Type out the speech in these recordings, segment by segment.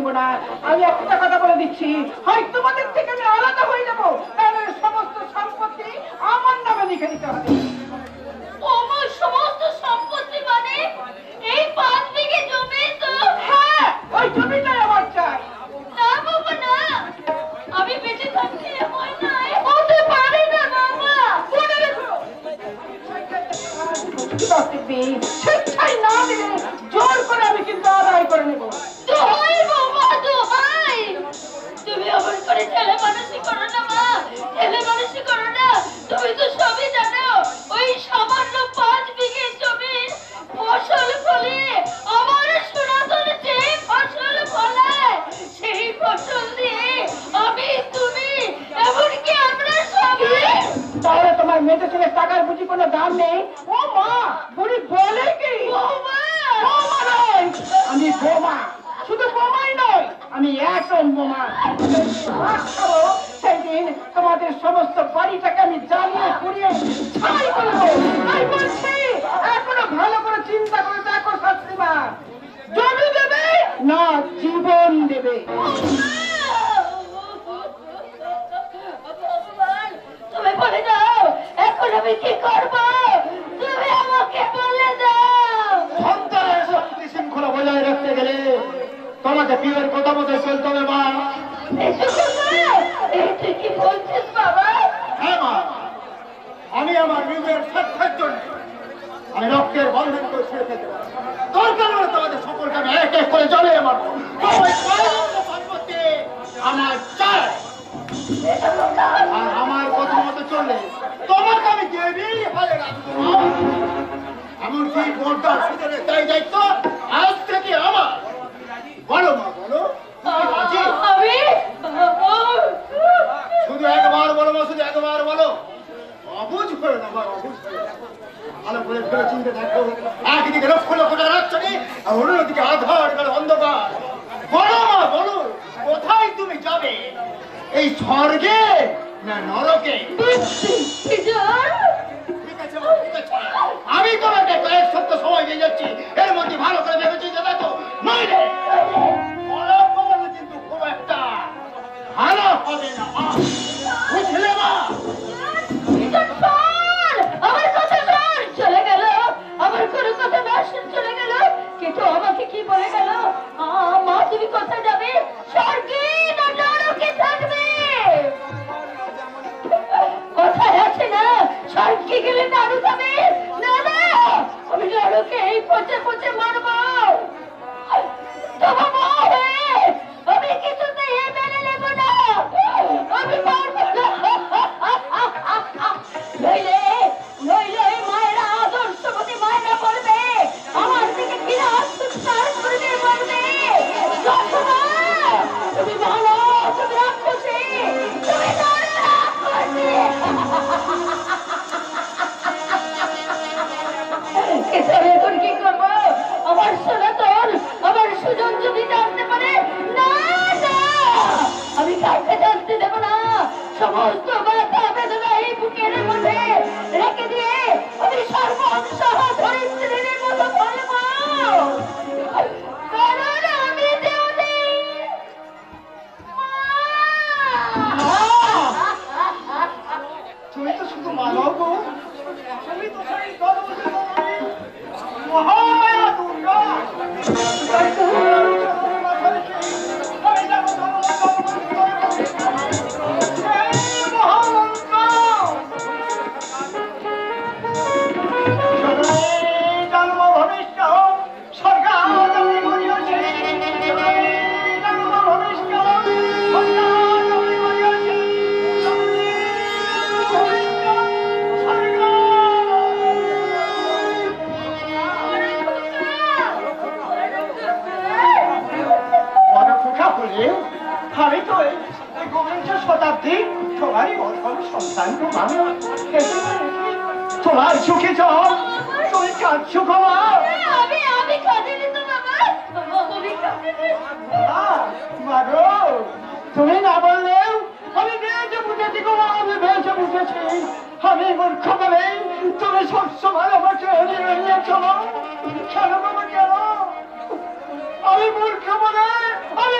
শুনবো না। আমি একটা কথা বলে দিচ্ছি, হয় তোমাদের থেকে আমি আলাদা হয়ে যাবো, তাহলে সমস্ত সম্পত্তি আমার নামে লিখে দিতে হবে। আমার সমস্ত সম্পত্তি মানে এই 5 বিঘে জমি? তো হ্যাঁ, ওই জমিটাই আমার চাই। না বাবা না, আমি বেঁচে থাকতে হয় না, হতে পারে না বাবা। মনে রেখো, স্বেচ্ছায় না দিলে জোর করে আমি কিন্তু আদায় করে নেবো। দোহাই বাবা দোহাই, তুমি আমার করে ছেলে মানুষই করো না মা, ছেলে মানুষই করো না। তুমি তো সবই জানো, ওই সামান্য 5 বিঘে জমি ফসল ফলে আমার সনাতন যে ফসল ফলায়, সেই ফসল দিয়ে আমি তুমি এমনকি আমরা সবাই। তাহলে তোমার মেয়েদের সঙ্গে টাকার বুঝি কোনো দাম নেই? ও মা, বুড়ি বলে কি? বৌমা নয়, আমি বোমা, শুধু বোমাই নয়, আমি একদম বোমা। সেই দিন তোমাদের সমস্ত বাড়িটাকে আমি জ্বালিয়ে পুড়িয়ে ছাই করবো। তাই বলছি, এখনো ভালো করে চিন্তা করে দেখো শাস্ত্রীমা, জমি দেবে না জীবন দেবে? তুমি বলে দাও, এখন আমি কি করবো? তুমি আমাকে বলে দাও। সন্তানের শক্তি শৃঙ্খলা বজায় রাখতে গেলে তোমাকে পীরের কথা মতো চলতে হবে মা। তুই কি বলছিস বাবা? হ্যাঁ মা, আমি আমার নিজের স্বার্থের জন্য আমি রক্তের বন্ধন করে ছেড়ে খেতে পারি। দরকার হলে তোমাদের সকলকে আমি এক এক করে জ্বালিয়ে মারবো। সম্পত্তি আমার চাই, আর আমার কথা মতো চললে তোমাকে আমি দেবী ফলে রাখবো। এমনকি বোর্ডার সুদের তাই দায়িত্ব আজ থেকে আমার। বলো মা, বলো আমি শুধু একবার বলো মা, শুধু একবার বলো। অবুঝ করে না, অবুঝ করে ভালো করে ফেলে চিনতে থাকো। একদিকে লক্ষ লক্ষ টাকা রাখছি, আর অন্যদিকে আধার গেল অন্ধকার। বলো মা, বলো কোথায় তুমি যাবে? এই স্বর্গে না নরকে? ঠিক আছে মা, ঠিক আছে। আমি তোমাকে কয়েক সপ্তাহ সময় দিয়ে যাচ্ছি, এর মধ্যে ভালো করে ভেবে চিন্তে দেখো। নইলে ফলাফল কিন্তু খুব একটা ভালো হবে না মা, বুঝলে মা? আমার কথা শোন। চলে গেল, আমার কোনো কথা না শুনে চলে গেল, কিন্তু আমাকে কি বলে গেল? মা তুমি কোথায় যাবে? স্বর্গে না নরকে থাকবে? কোথায় আছে না স্বর্গে গেলে নাড়ু যাবে? না না, আমি নরকে এই পচে পচে মরবো। তোমার মা হয়ে আমি কিছুতেই মেনে নেব না, আমি পারবো না। নইলে নইলে মায়েরা আদর্শবতী মায়েরা বলবে, আমার দিকে কিনা আত্মসার করবে, বলবে তুমি ভালো, তুমি রাক্ষসী, তুমি রাক্ষসী। এখন কি করবো? আমার সনাতন, আমার সুজন যদি জানতে পারে, না না, আমি কাউকে জানতে দেব না। সমস্ত ব্যথা বেদনা এই বুকের মধ্যে রেখে দিয়ে আমি সর্বংশ ধরিত্রীর মতো বলবো, কারণ আমি দেবী তুমি তো শুধু মানব গো, তুমি তো সেই সর্বশক্তিমানী মহামায়া দুর্গা। আমি তো একবিংশ শতাব্দী তোমারই অসম সন্তান গো মা। তোমার চোখে জল, তুমি কাঁদছো গো মা। আমি কাঁদিনি তো বাবা, আমি কাঁদিনি। মা গো, তুমি না বললেও আমি বেঁচে বুঝেছি গো মা, আমি বেঁচে বুঝেছি। আমি মূর্খ বলে তুমি সবসময় আমাকে এড়িয়ে নিয়েছ মা। কেন বাবা, কেন? আমি মূর্খ বলে আমি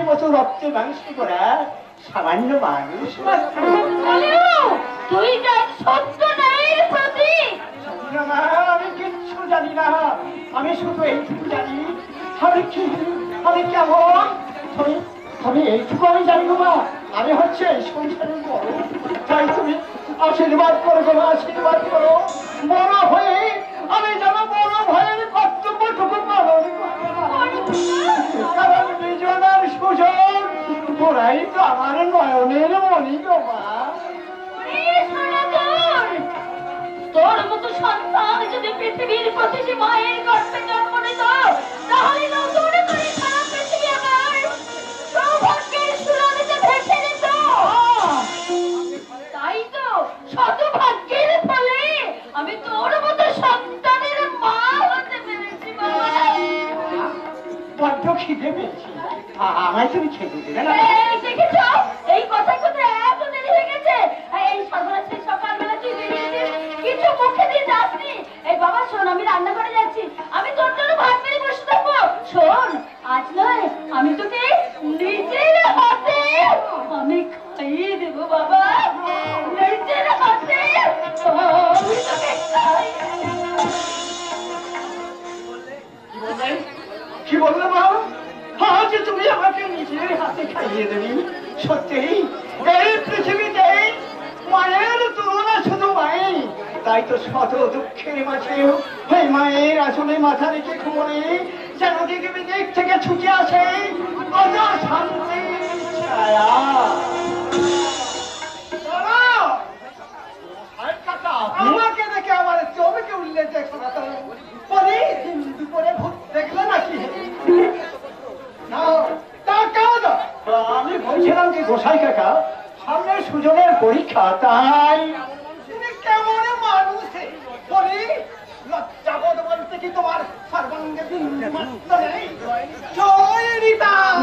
মতো রক্তে মাংস করা সামান্য মানুষ মাত্র। তুই জান সত্য ন্যায়ের প্রতীক। না, আমি কিচ্ছু জানি না। আমি শুধু এইটুকু জানি আমি কি, আমি কেমন, আমি এইটুকু আমি জানি না। আমি হচ্ছে এই সংসারের বড়। তাই তুমি আশীর্বাদ করো গো, আশীর্বাদ করো। বড় হয়ে আমি যেন বড় ভাইয়ের কর্তব্যটুকু পালন করব। কারণ বিজনার সুজন ওরাই তো আমার নয়নের মণি গো মা। তোর মতো সন্তান যদি পৃথিবীর প্রতিটি মায়ের গর্ভে জন্ম নিত, তাহলে নতুন করে সারা পৃথিবী আমার সৌভাগ্যের সুরভিতে ভেসে যেত। তাই তো শত ভাগ্যের ফলে আমি তোর মতো সন্তানের মা হতে পেরেছি বাবা। বড্ড খিদে পেয়েছি, আমায় তুমি খেতে দেবে না? দেখেছ এই কথা কথা এত দেরি হয়ে গেছে। এই সর্বরাত্রি সকালবেলা তুই বেরিয়েছিস, কিছু মুখে দিয়ে যাসনি। এই বাবা শোন, আমি রান্না করে যাচ্ছি, আমি তোর জন্য ভাত মেরে বসে থাকবো। শোন, আজ নয় আমি তোকে নিজের হাতে আমি খাইয়ে দেবো বাবা, নিজের হাতে আমি তোকে খাইয়ে দেবো। কি বললে মা? আজ তুমি আমাকে নিজের হাতে খাইয়ে দেবে? সত্যি এই পৃথিবীতে মায়ের তুলনা শুধু মায়ের। তাই তো শত দুঃখের মাঝেও ওই মায়ের আসলে মাথা রেখে ঘুমোলে যেন দিকে দিক থেকে ছুটে আসে কত শান্তি ছায়া। আমাকে দেখে আমার চোখে উঠলে দেখো না তো, পরে দিন দুপুরে ভূত দেখলে নাকি? আমি বলছিলাম যে গোসাই কাকা, সামনে সুজনের পরীক্ষা, তাই তুমি কেমন মানুষ বলি লজ্জাবোধ বলতে কি তোমার সর্বাঙ্গে বিন্দুমাত্র নেই?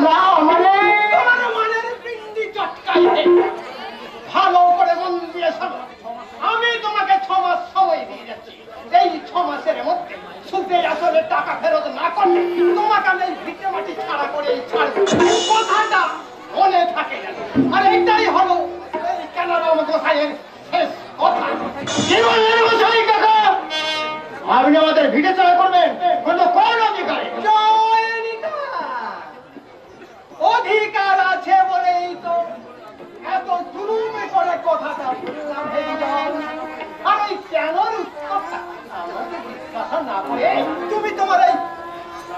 না মানে তোমার মনের পিণ্ডি চটকায়। ভালো করে মন দিয়ে শোনো, আমি তোমাকে 6 মাস সময় দিয়ে যাচ্ছি। এই 6 মাসের মধ্যে সুদে আসলে টাকা ফেরত না করলে তোমাকে আমি ভিটে মাটি ছাড়া করে ছাড়বো। কথাটা মনে থাকে। আর এটাই হলো এই কানাডা গোসাইয়ের শেষ কথা। জীবনের গোসাই কাকা, আপনি আমাদের ভিটে ছাড়া করবেন কিন্তু কোন অধিকারে? অধিকার আছে বলেই তো এত জুলুমে করে কথাটা বললাম। আর ওই কেন উত্তরটা আমাকে জিজ্ঞাসা না করে তুমি তোমার এই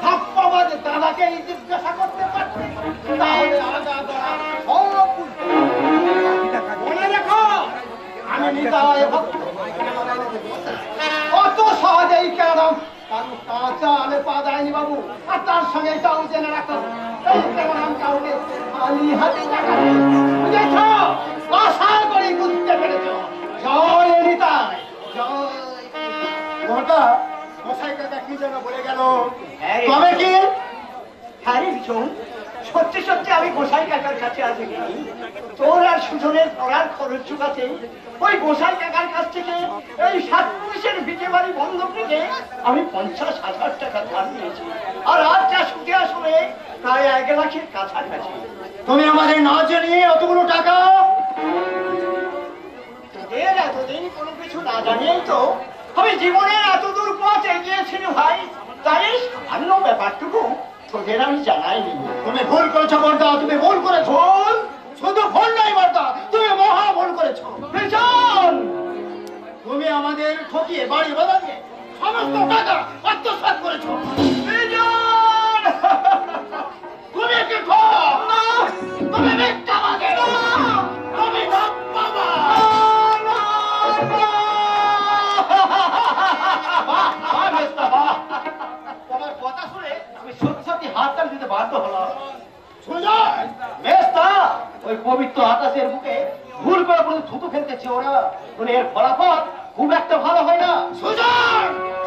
ধাপ্পাবাজ দাদাকে জিজ্ঞাসা করতে পারবে, তাহলে আলাদা মনে রেখো আমি নিতাই ভক্ত। অত সহজেই কেন কাঁচা আলে পা দেয়নি বাবু। আর তার সঙ্গে এটাও জেনে রাখো, এই কেমন কাউকে খালি হাতে টাকা বুঝেছ? আশা করি বুঝতে পেরেছ। জয় নিতাই জয়। ওটা গোসাই কাকা কি যেন বলে গেল, তবে কি? হ্যাঁ রে ভীষণ, সত্যি সত্যি আমি গোসাই কাকার কাছে আছি। তোর আর সুজনের পড়ার খরচ চুকাতে ওই গোসাই কাকার কাছ থেকে এই 7 পুলিশের ভিটে বাড়ি বন্ধক রেখে আমি 50,000 টাকা ধার নিয়েছি। আর আজ যা সুদে আসলে প্রায় 1 লাখের কাছাকাছি। তুমি আমাদের না জানিয়ে অতগুলো টাকা তোদের এতদিন কোনো কিছু না জানিয়েই তো আমি জীবনের এতদূর পথ এগিয়েছিল ভাই। তাই এই সামান্য ব্যাপারটুকু তোদের আমি জানাইনি। তুমি ভুল করেছো বর্দা, তুমি ভুল করেছো। শুধু ভুল নয় বর্দা, তুমি মহা ভুল করেছো। তুমি আমাদের ঠকিয়ে বাড়ি বাঁধাতে সমস্ত টাকা আত্মসাৎ করেছো। তুমি কি তুমি মিথ্যাবাদী, তুমি বাবা। তোমার কথা শুনে আমি সত্যি সত্যি হাতটা দিতে বাধ্য হলাম। ওই পবিত্র আকাশের বুকে ভুল করে বলে থুতু ফেলতেছে ওরা, মানে এর ফলাফল খুব একটা ভালো হয় না।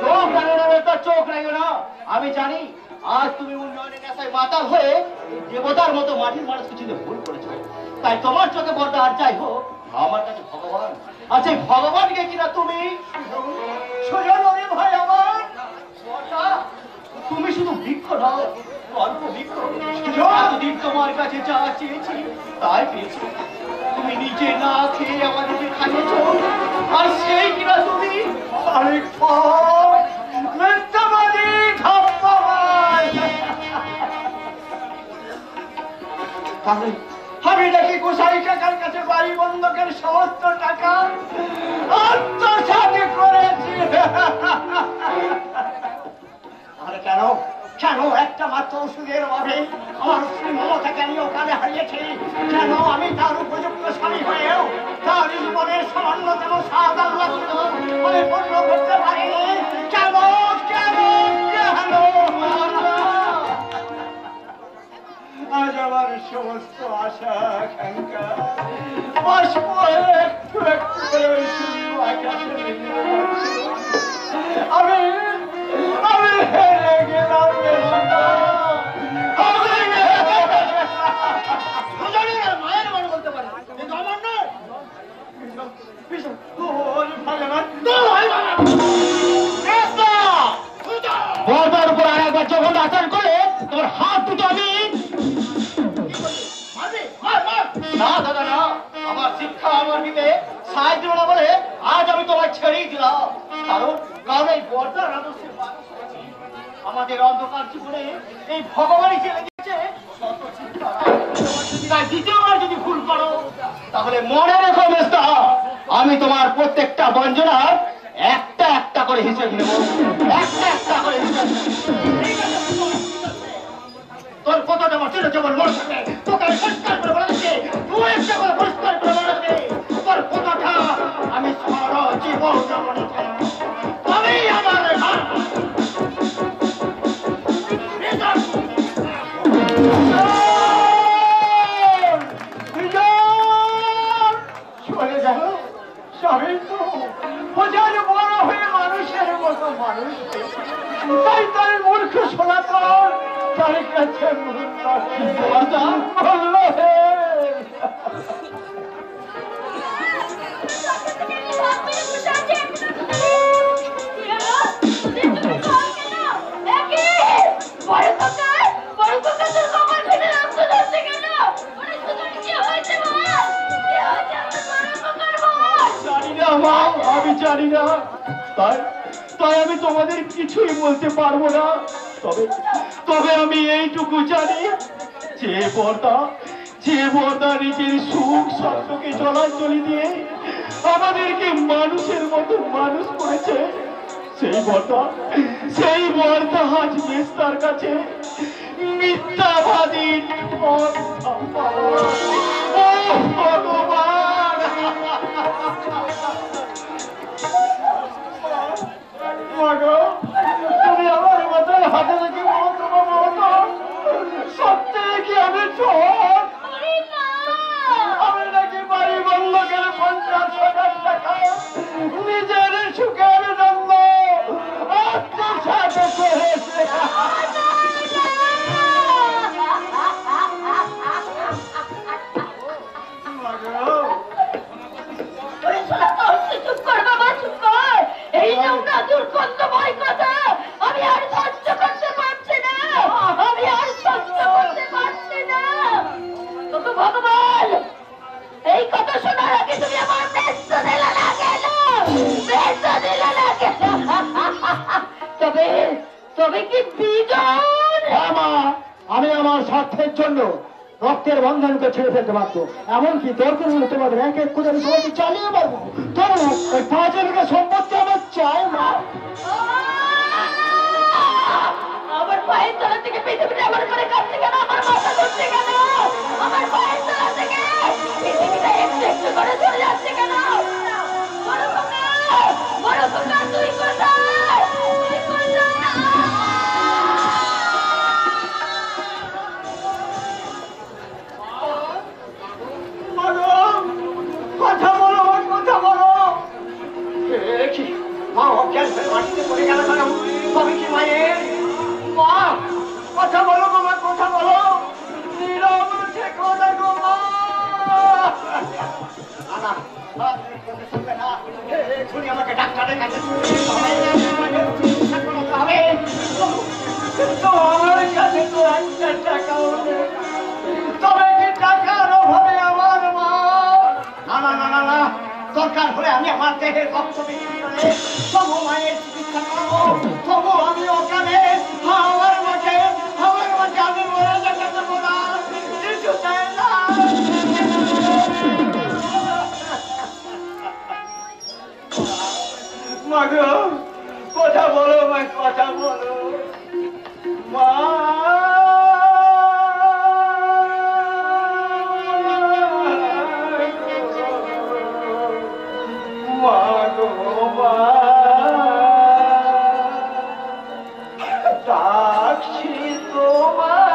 চোখ রাখে না তার চোখ রাখে না। আমি জানি আজ তুমি উন্নয়নের নেশায় মাতাল হয়ে দেবতার মতো মাটির মানুষ কিছুতে ভুল করেছো। তাই তোমার চোখে বড় আর যাই হোক, আমার কাছে ভগবান আছে। ভগবানকে কিনা তুমি ভাই আমার তুমি শুধু বৃক্ষ নাও, অল্প বৃক্ষ। এতদিন তোমার তোমার কাছে যা চেয়েছি তাই পেয়েছি। তুমি নিজে না খেয়ে আমাদেরকে খাইয়েছ, আর সেই কিনা তুমি অনেক মিথ্যাবাদী ধপ্পাবাজ। আমি নাকি গোসাই কাকার কাছে বাড়ি বন্ধকের সমস্ত টাকা আত্মসাৎ করেছি। আর কেন কেন একটা মাত্র ওষুধের অভাবে আমার স্ত্রী মমতাকে আমি ওখানে হারিয়েছি? কেন আমি তার উপযুক্ত স্বামী হয়েও তার জীবনের সামান্যতম স্বাদ আহ্লাদ আমি পূর্ণ করতে পারিনি? কেন কেন কেন? আজ আমার সমস্ত আশা আকাঙ্ক্ষা বাষ্প একটু একটু করে ওই শুধু আকাশে নেমে যাচ্ছে। আমি হেরে গেলাম। মায়ের মান বলতে পারি, কিন্তু আমার নয়। বর্দার উপর আর একবার যখন আচরণ করে তোমার হাত দুটো আমি না দাদা না, আমার শিক্ষা আমার দিতে সাহায্য না বলে আজ আমি তোমায় ছেড়েই দিলাম। কারণ এই বর্দার আদর্শে আমাদের অন্ধকার জীবনে এই ভগবানই চলে গেছে। তাই দ্বিতীয়বার যদি ভুল করো তাহলে মনে রেখো মেস্তা, আমি তোমার প্রত্যেকটা বঞ্চনার একটা একটা করে হিসেব নেব, একটা একটা করে হিসেব। তোর কথাটা আমার চির জীবন মনে থাকবে, তোকে আমি পরিষ্কার করে বলে দিচ্ছি, তুই একটা করে পরিষ্কার করে বলে দিচ্ছি, তোর কথাটা আমি সারা জীবন মনে থাকবো। তবেই আমার চলে যাও সবই তো বোঝার বড় হয়ে মানুষের মতো মানুষ, তাই তার মূর্খ সনাতন তার কাছে বলল হে আমি জানি না, তাই আমি তোমাদের কিছুই বলতে পারবো না। তবে আমি এইটুকু জানি, যে বর্দা নিজের সুখ স্বপ্নকে জলাঞ্জলি দিয়ে আমাদেরকে মানুষের মতো মানুষ করেছে, সেই বর্দা আজ মেস্তার কাছে মিথ্যাবাদী। ভগবান তুমি আমার মতন হাতে দেখি সত্যি কি আমি চোর? আমি নাকি বাড়ি বন্ধকের 50,000 টাকা নিজের সুখের জন্য আত্মসাৎ করেছে। এই নোংরা দুর্গন্ধময় কথা আমি আর সহ্য করতে পারছি না, আমি আর সহ্য করতে পারছি না। তবে ভগবান, এই কথা শোনার আগে তুমি আমার বেস্ত দিলে না কেন? বেস্ত দিলে না কেন? তবে কি বিজন? আমি আমার স্বার্থের জন্য রক্তের বন্ধনকে ছেড়ে ফেলতে পারত, এমনকি দরকার হলে তোমাদের এক এক করে আমি তোমাকে চালিয়ে পারবো। তবে ওই 5 বিঘা সম্পত্তি আমার চাই না। আমার পায়ের তলা থেকে পৃথিবীটা আমার করে কাটছে কেন? আমার মাথা ঘুরছে কেন? আমার পায়ের তলা থেকে পৃথিবীটা একটু একটু করে চলে যাচ্ছে কেন? বড় খোকা, তুই কোথায়? তুই কোথায়? কথা বলো, কথা বলো। মা অজ্ঞান হয়ে মাটিতে পড়ে গেল কেন? তবে কি মায়ের মা? কথা বলো মামা, কথা বলো। নীরব থেকো না গো মা। এক্ষুনি আমাকে ডাক্তারের কাছে হবে। তো আমার কাছে তো 1 টাকাও নেই। দরকার হলে আমি আমার দেহের রক্ত বিক্রি করে তবু মায়ের চিকিৎসা করবো, তবু আমি ওখানে আমার মাঠে আমি মরে যেতে দেবো না, কিছুতেই না। মা গো, কথা বলো মা, কথা বলো মা। সাক্ষী তোমার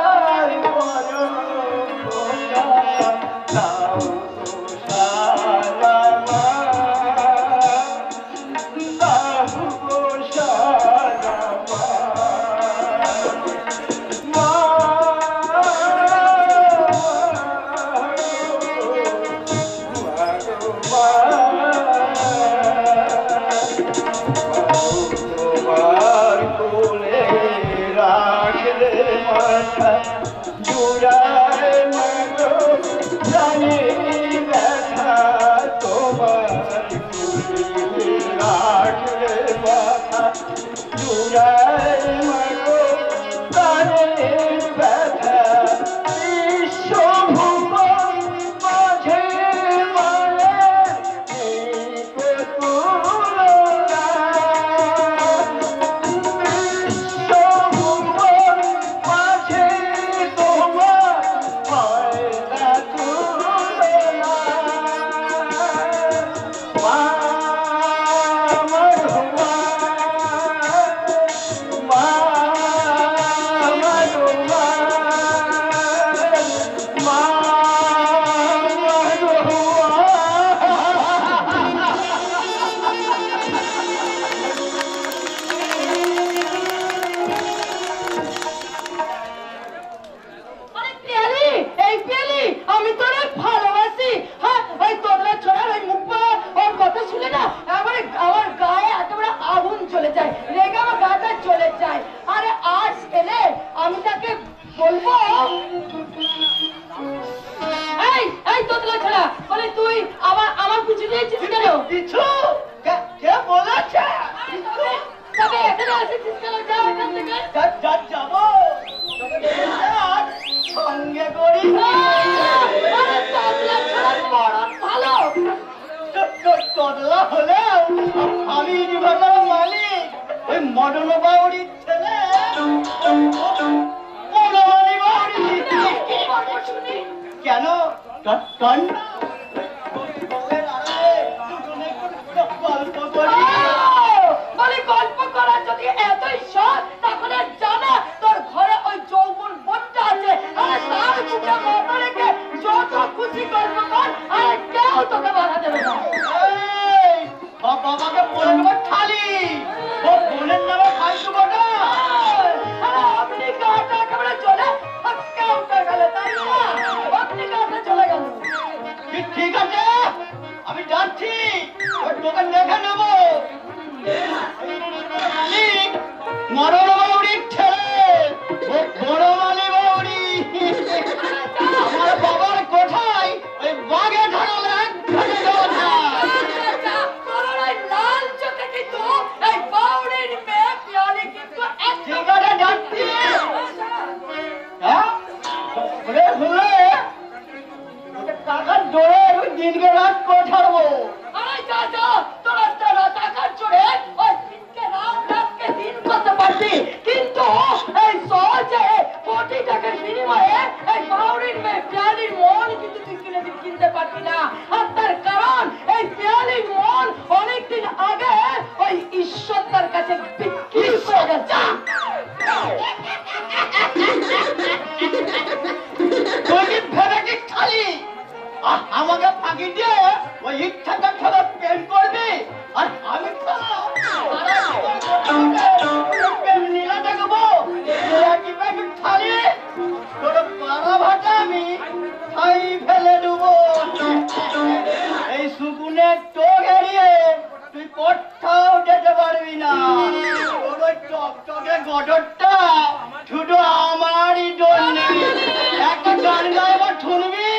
শুনবি?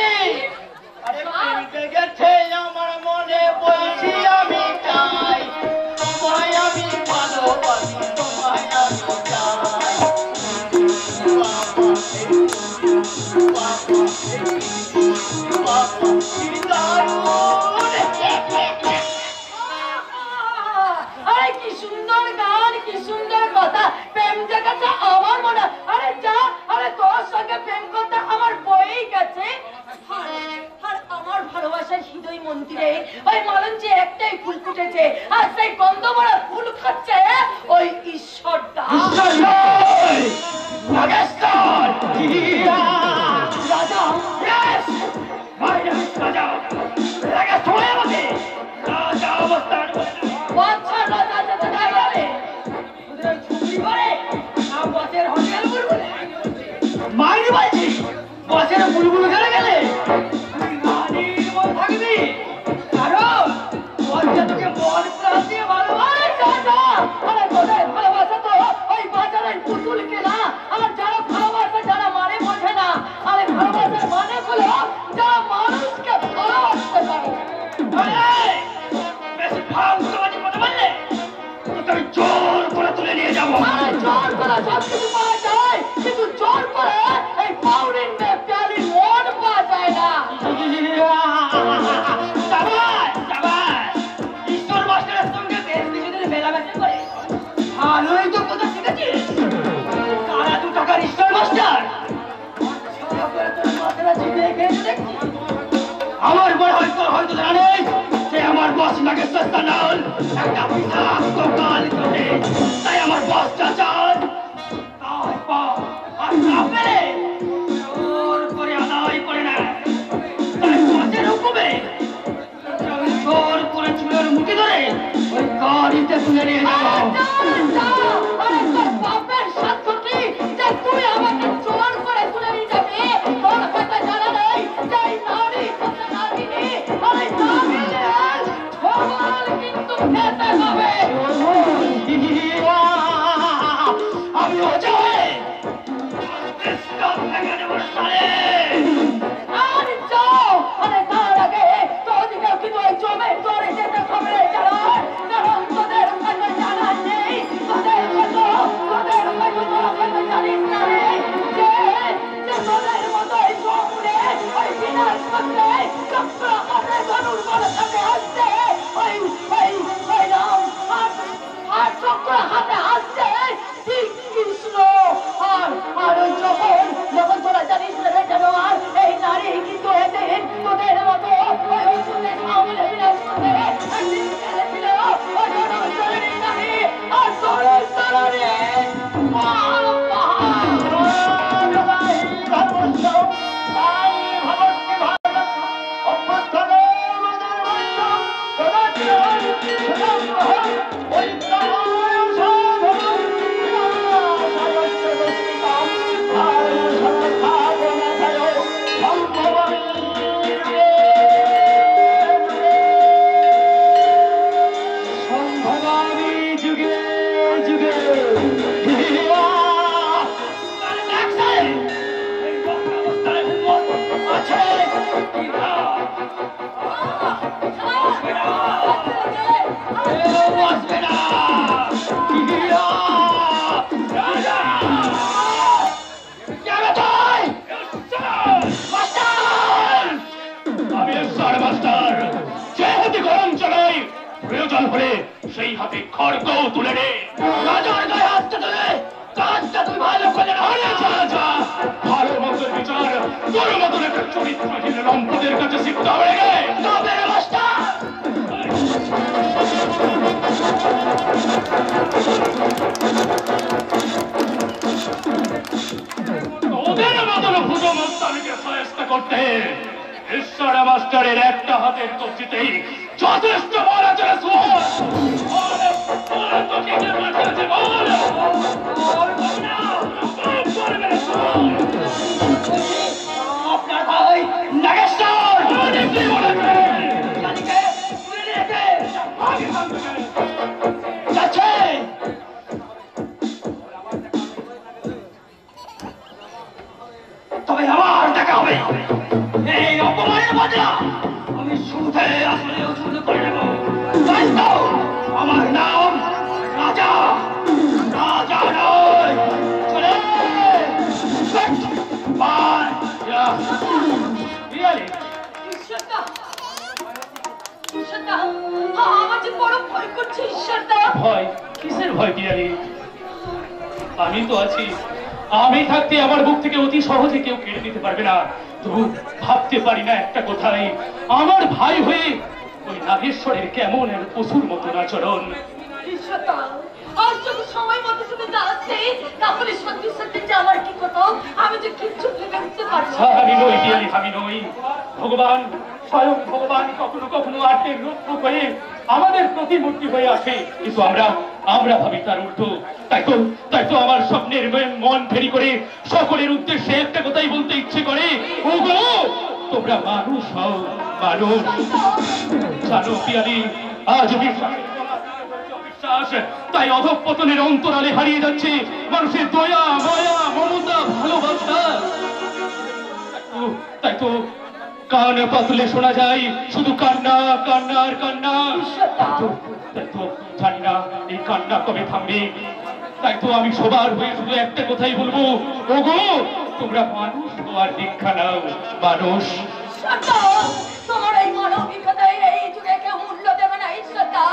আরে পেরিতে গেছে আমার মনে বলছি পাশের বুলবুল গেলে গেলে তুই রানীর মন থাকবি, কারণ লজ্জা তোকে মন প্রাণ দিয়ে ভালোবাসে। আরে তোদের ভালোবাসা তো ওই বাজারের পুতুল কেনা। আর যারা ভালোবাসে, যারা মানে বোঝে না। আরে ভালোবাসার মানে হলো যারা মানুষকে ভালোবাসতে পারে। বেশি ফালতুবাজি কথা বললে তোকে জোর করে তুলে নিয়ে যাবো। আরে জোর করে সব কিছু পাওয়া যায়, কিন্তু জোর করে এই পাউরিন মেয়ে প্যারির মন পাওয়া যায় না। ঈশ্বর মাস্টারের সঙ্গে বেশ কিছুদিন মেলামেশা করে ভালোই তো কথা শিখেছিস। কারা 2 টাকার ঈশ্বর মাস্টার আমার মনে হয়তো জানিস সে আমার বস নাগেশ্বর সানাল একটা বিষাক্ত কাল করে, তাই আমার বসটা চান আর না পেরে জোর করে আদায় করে নেয়। তাই বসের হুকুমে আমি জোর করে চুলের মুঠি ধরে ওই গাড়িতে তুলে নিয়ে যাবো। আরে তোর বাপের সাধ্য কি যে তুই আমাকে জোর করে তুলে নিয়ে যাবি? তোর কথা জানা নেই যে এই নারী তোকে নারীনি, আরে নারীদের ঠোঁল কিন্তু খেতে হবে। আমি অজয় ভেঙে দেবো সালে। আরে যাও, আরে তার আগে তোদেরকে কিন্তু ওই জমে তোরে যেতে হবে। কারণ তোদের কথা জানা নেই, তোদের মতো জানিস না রে যে তোদের মতো এই জমে ওই বিনাশ করতে চক্র হাতে ধনুর বলে থাকে আসছে ওই রাম আর চক্র হাতে আসছে কৃষ্ণ। আর ওই যখন তোরা জানিস না রে জানোয়ার, এই নারী কিন্তু এদিন তোদের মতো ওই অসুরের সামনে বিনাশ করতে একদিন ছেড়েছিল। ওই জনজননী নারী আর জনজননী প্রয়োজন হলে সেই হাতে খড়গ তুলে নে। রাজার গায়ে হাতটা তুলে কাজটা তুই ভালো করে ভালো মতের বিচার তোর মতন একটা চরিত্রহীন রম্পদের কাছে শিখতে হবে রে। তবে মাস্টার তোদের মতন ভুজো মস্তানিকে সহায়তা করতে ঈশ্বর মাস্টারের একটা হাতের কবজিতেই যথেষ্ট বল আছে। আপনার ভাই নাগেশ্বর যাচ্ছে। তবে আমার দেখা হবে এই অপমানের বদলা আমি সুধে আসলে উসুল করে নেব। আমার নাম রাজা, রাজা নয় চলে আমার যে বড় ভয় করছে। ঈশ্বরদা ভয় কিসের ভয় পিয়ালি? আমি তো আছি। আমি থাকতে আমার বুক থেকে অতি সহজে কেউ কেড়ে নিতে পারবে না। তবু ভাবতে পারি না একটা কথাই, আমার ভাই হয়ে ওই নাগেশ্বরের কেমন এক পশুর মতো আচরণ। আর যদি সময় মতো তুমি দাঁড়াচ্ছে তাহলে সত্যি সত্যি যে আমার কি কথা আমি যে কিচ্ছু ভেবে উঠতে পারছি। আমি নই পিয়ালি, আমি নই। ভগবান স্বয়ং ভগবান কখনো কখনো আর্টের রূপ হয়ে আমাদের প্রতিমূর্তি হয়ে আসে, কিন্তু আমরা ভাবি তার উল্টো। তাই তো আমার স্বপ্নের মন ফেরি করে সকলের উদ্দেশ্যে একটা কথাই বলতে ইচ্ছে করে, ওগো তোমরা মানুষ হও, মানুষ। জানো পিয়ালি, আজ বিশ্বাস তাই অধঃপতনের অন্তরালে হারিয়ে যাচ্ছে মানুষের দয়া, মায়া, মমতা, ভালোবাসা। তাই তো কান পাতলে শোনা যায় শুধু কান্না, কান্না আর কান্না। তাই তো জানি না এই কান্না কবে থামবে। তাই তো আমি সবার হয়ে শুধু একটা কথাই বলবো, ওগো তোমরা মানুষ হওয়ার দীক্ষা নাও, মানুষ। তোমার এই মানবিকতায় এই যুগে কেউ মূল্য দেবে না ঈশ্বরটা।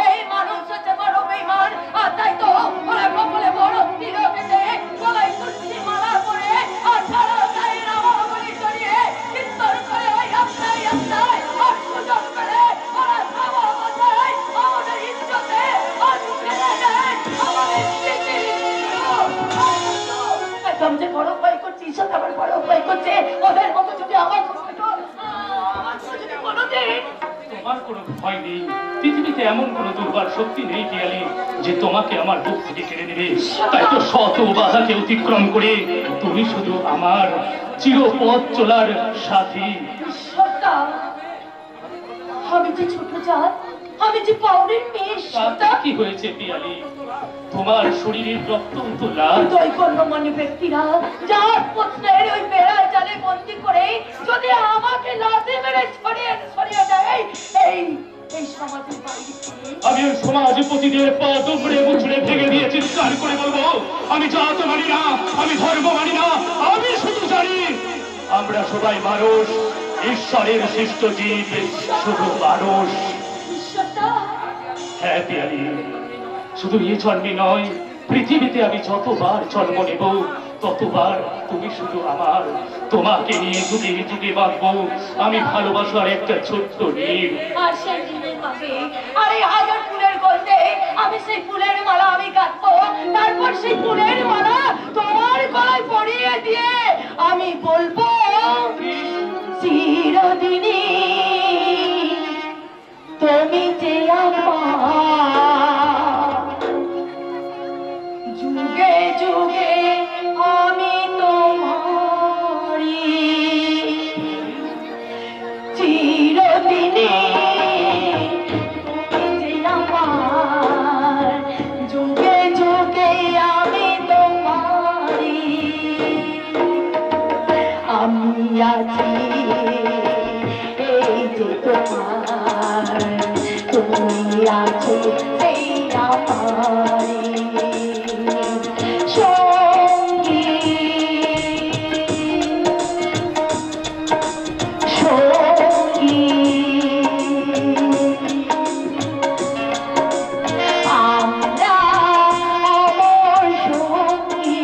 এই মানুষ হচ্ছে বড় বেঈমান। আর তাই তো ওরা কপালে বড় তিলক এসে গলায় তুলসী মালা পরে আর সারা গায়ে রামাবলী চড়িয়ে কীর্তন করে ওই আপনাই আর সুযোগ করে ওরা ধাওয়া বাজায় আমাদের ইজ্জতে আর ছেড়ে দেয় আমাদের স্মৃতির। একদম যে বড় ভয় করছে, ঈশ্বর আমার বড় ভয় করছে। ওদের মতো যদি আমার তোমার কোনো ভয় নেই। পৃথিবীতে এমন কোন দুর্বার শক্তি নেই পিয়ালি যে তোমাকে আমার বুক থেকে কেড়ে নেবে। তাই তো শত বাধাকে অতিক্রম করে তুমি শুধু আমার চিরপথ চলার সাথী। আমি যে ছোট জাত, আমি যে পাউরের মেয়ে। কি হয়েছে পিয়ালি? তোমার শরীরের রক্ত তো লাল। দৈকন্যমানী ব্যক্তিরা যার পুত্রের ওই বেড়ার জালে বন্দি করে যদি আমাকে লাথি মেরে ছড়িয়ে দেয় এই সমাজের বাইরে, আমি ওই সমাজপতিদের পা দুমড়ে মুচড়ে ভেঙে দিয়ে চিৎকার করে বলবো, আমি জাত মানি না, আমি ধর্ম মানি না, আমি শুধু জানি আমরা সবাই মানুষ, ঈশ্বরের সৃষ্ট জীব, শুধু মানুষ। হ্যাঁ পিয়ালি, শুধু এই জন্মে নয়, পৃথিবীতে আমি যতবার জন্ম নেব ততবার তুমি শুধু আমার। তোমাকে নিয়ে যুগে যুগে বাঁচবো আমি ভালোবাসার একটা ছোট্ট নীল। আর সেই নীলের মাঝে আর এই হাজার ফুলের গন্ধে আমি সেই ফুলের মালা আমি গাঁথবো। তারপর সেই ফুলের মালা তোমার গলায় পরিয়ে দিয়ে আমি বলবো, চিরদিনই তুমি যে আমার, যুগে যুগে আমি তোমারি, চিরদিনই তুমি যে আমার, যুগে যুগে আমি তোমারি। আমি আছি এই যে তোমার, তুমি আছো এই আমারি সঙ্গী, সঙ্গী। আমরা অমর সঙ্গী।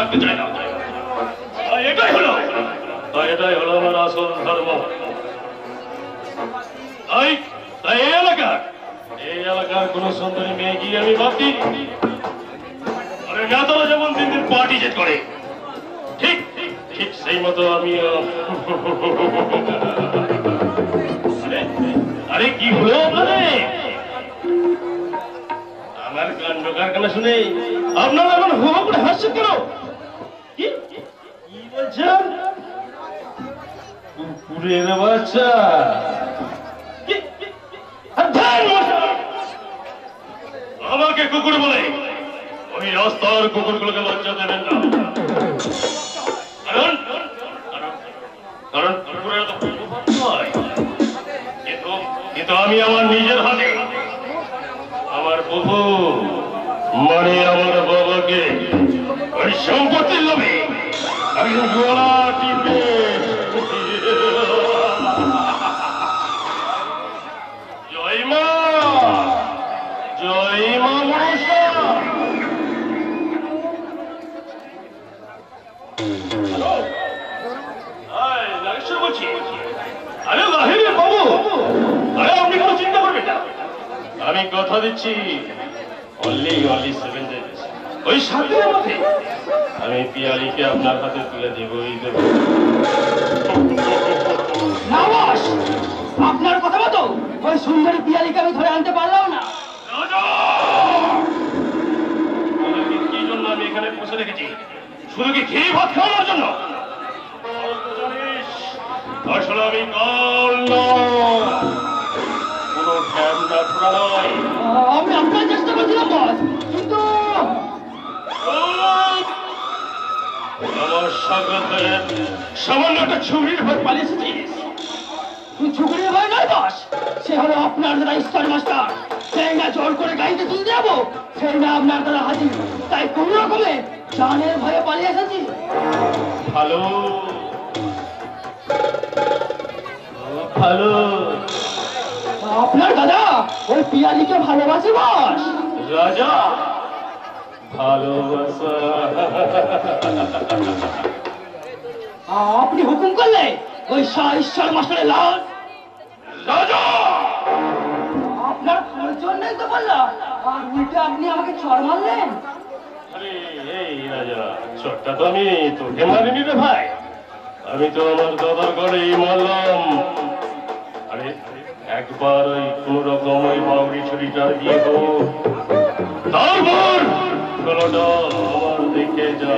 থাকতে চাই না। এটাই হলো আমার আসল ধর্ম। এই এলাকার কোন সুন্দরী মেয়ে কি আমি ভাবছি নেতারা যেমন দিন দিন পার্টি জেট করে, ঠিক ঠিক সেই মতো আমি আরে কি হলো আমার কাণ্ড কারখানা শুনে আপনারা এমন হো করে হাসছেন কেন? কি বলছেন? কুকুরের বাচ্চা? আমাকে কুকুর বলে? ওই রাস্তার কুকুরগুলোকে লজ্জা দেবেন না। কারণ কুকুরের তো নয়, কিন্তু আমি আমার নিজের হাতে আমার বহু মানে আমার বাবাকে ওই সম্পত্তির লোভে আমি গলা টিপে জয় মা মনসা। নাগেশ্বর বলছি। আরে লাহিরে বাবু, আরে আপনি কোনো চিন্তা করবেন না, আমি কথা দিচ্ছি অনলি 7 days, ওই 7 দিনের মধ্যে আমি পিয়ালিকে আপনার হাতে তুলে দেবই দেব। নামাস, আপনার কথা মতো ওই সুন্দরী পিয়ালিকে আমি ধরে আনতে পারলাম না। কি জন্য আমি এখানে বসে রেখেছি? শুধু কি খেয়ে ভাত খাওয়ানোর জন্য? আসলে আমি কাল কোনো ঠ্যাংটা ঠোড়া নয়। আমি আপনার চেষ্টা করছিলাম বস, কিন্তু আমার সাগরে সামান্য একটা ছুরির ভয় পালিয়েছিস। তুই ছুকরির ভয় নয় বস, সে হলো আপনার দ্বারা স্টার মাস্টার। সেই না জোর করে গাড়িতে তুলতে যাবো, সেই না আপনার দ্বারা হাজির। তাই কোন রকমে জানের ভয়ে পালিয়ে এসেছি। ভালো ভালো, আপনার দাদা ওই পিয়ালিকে ভালোবাসে বস। রাজা ভালোবাসা। আপনি হুকুম করলে ওই শাহ ঈশ্বর মাস্টারের লাল রাজা আপনার খোঁজ জন্যই তো বললাম, আর উল্টে আপনি আমাকে চড় মারলেন। আরে এই রাজা, চটটা তো আমি তোকে মারিনি রে ভাই, আমি তো আমার দাদার ঘরেই মারলাম। আরে একবার ওই কোন রকম ওই বাউরি ছুরিটা দিয়ে দেবো, তারপর গলাটা আমার দেখে যা।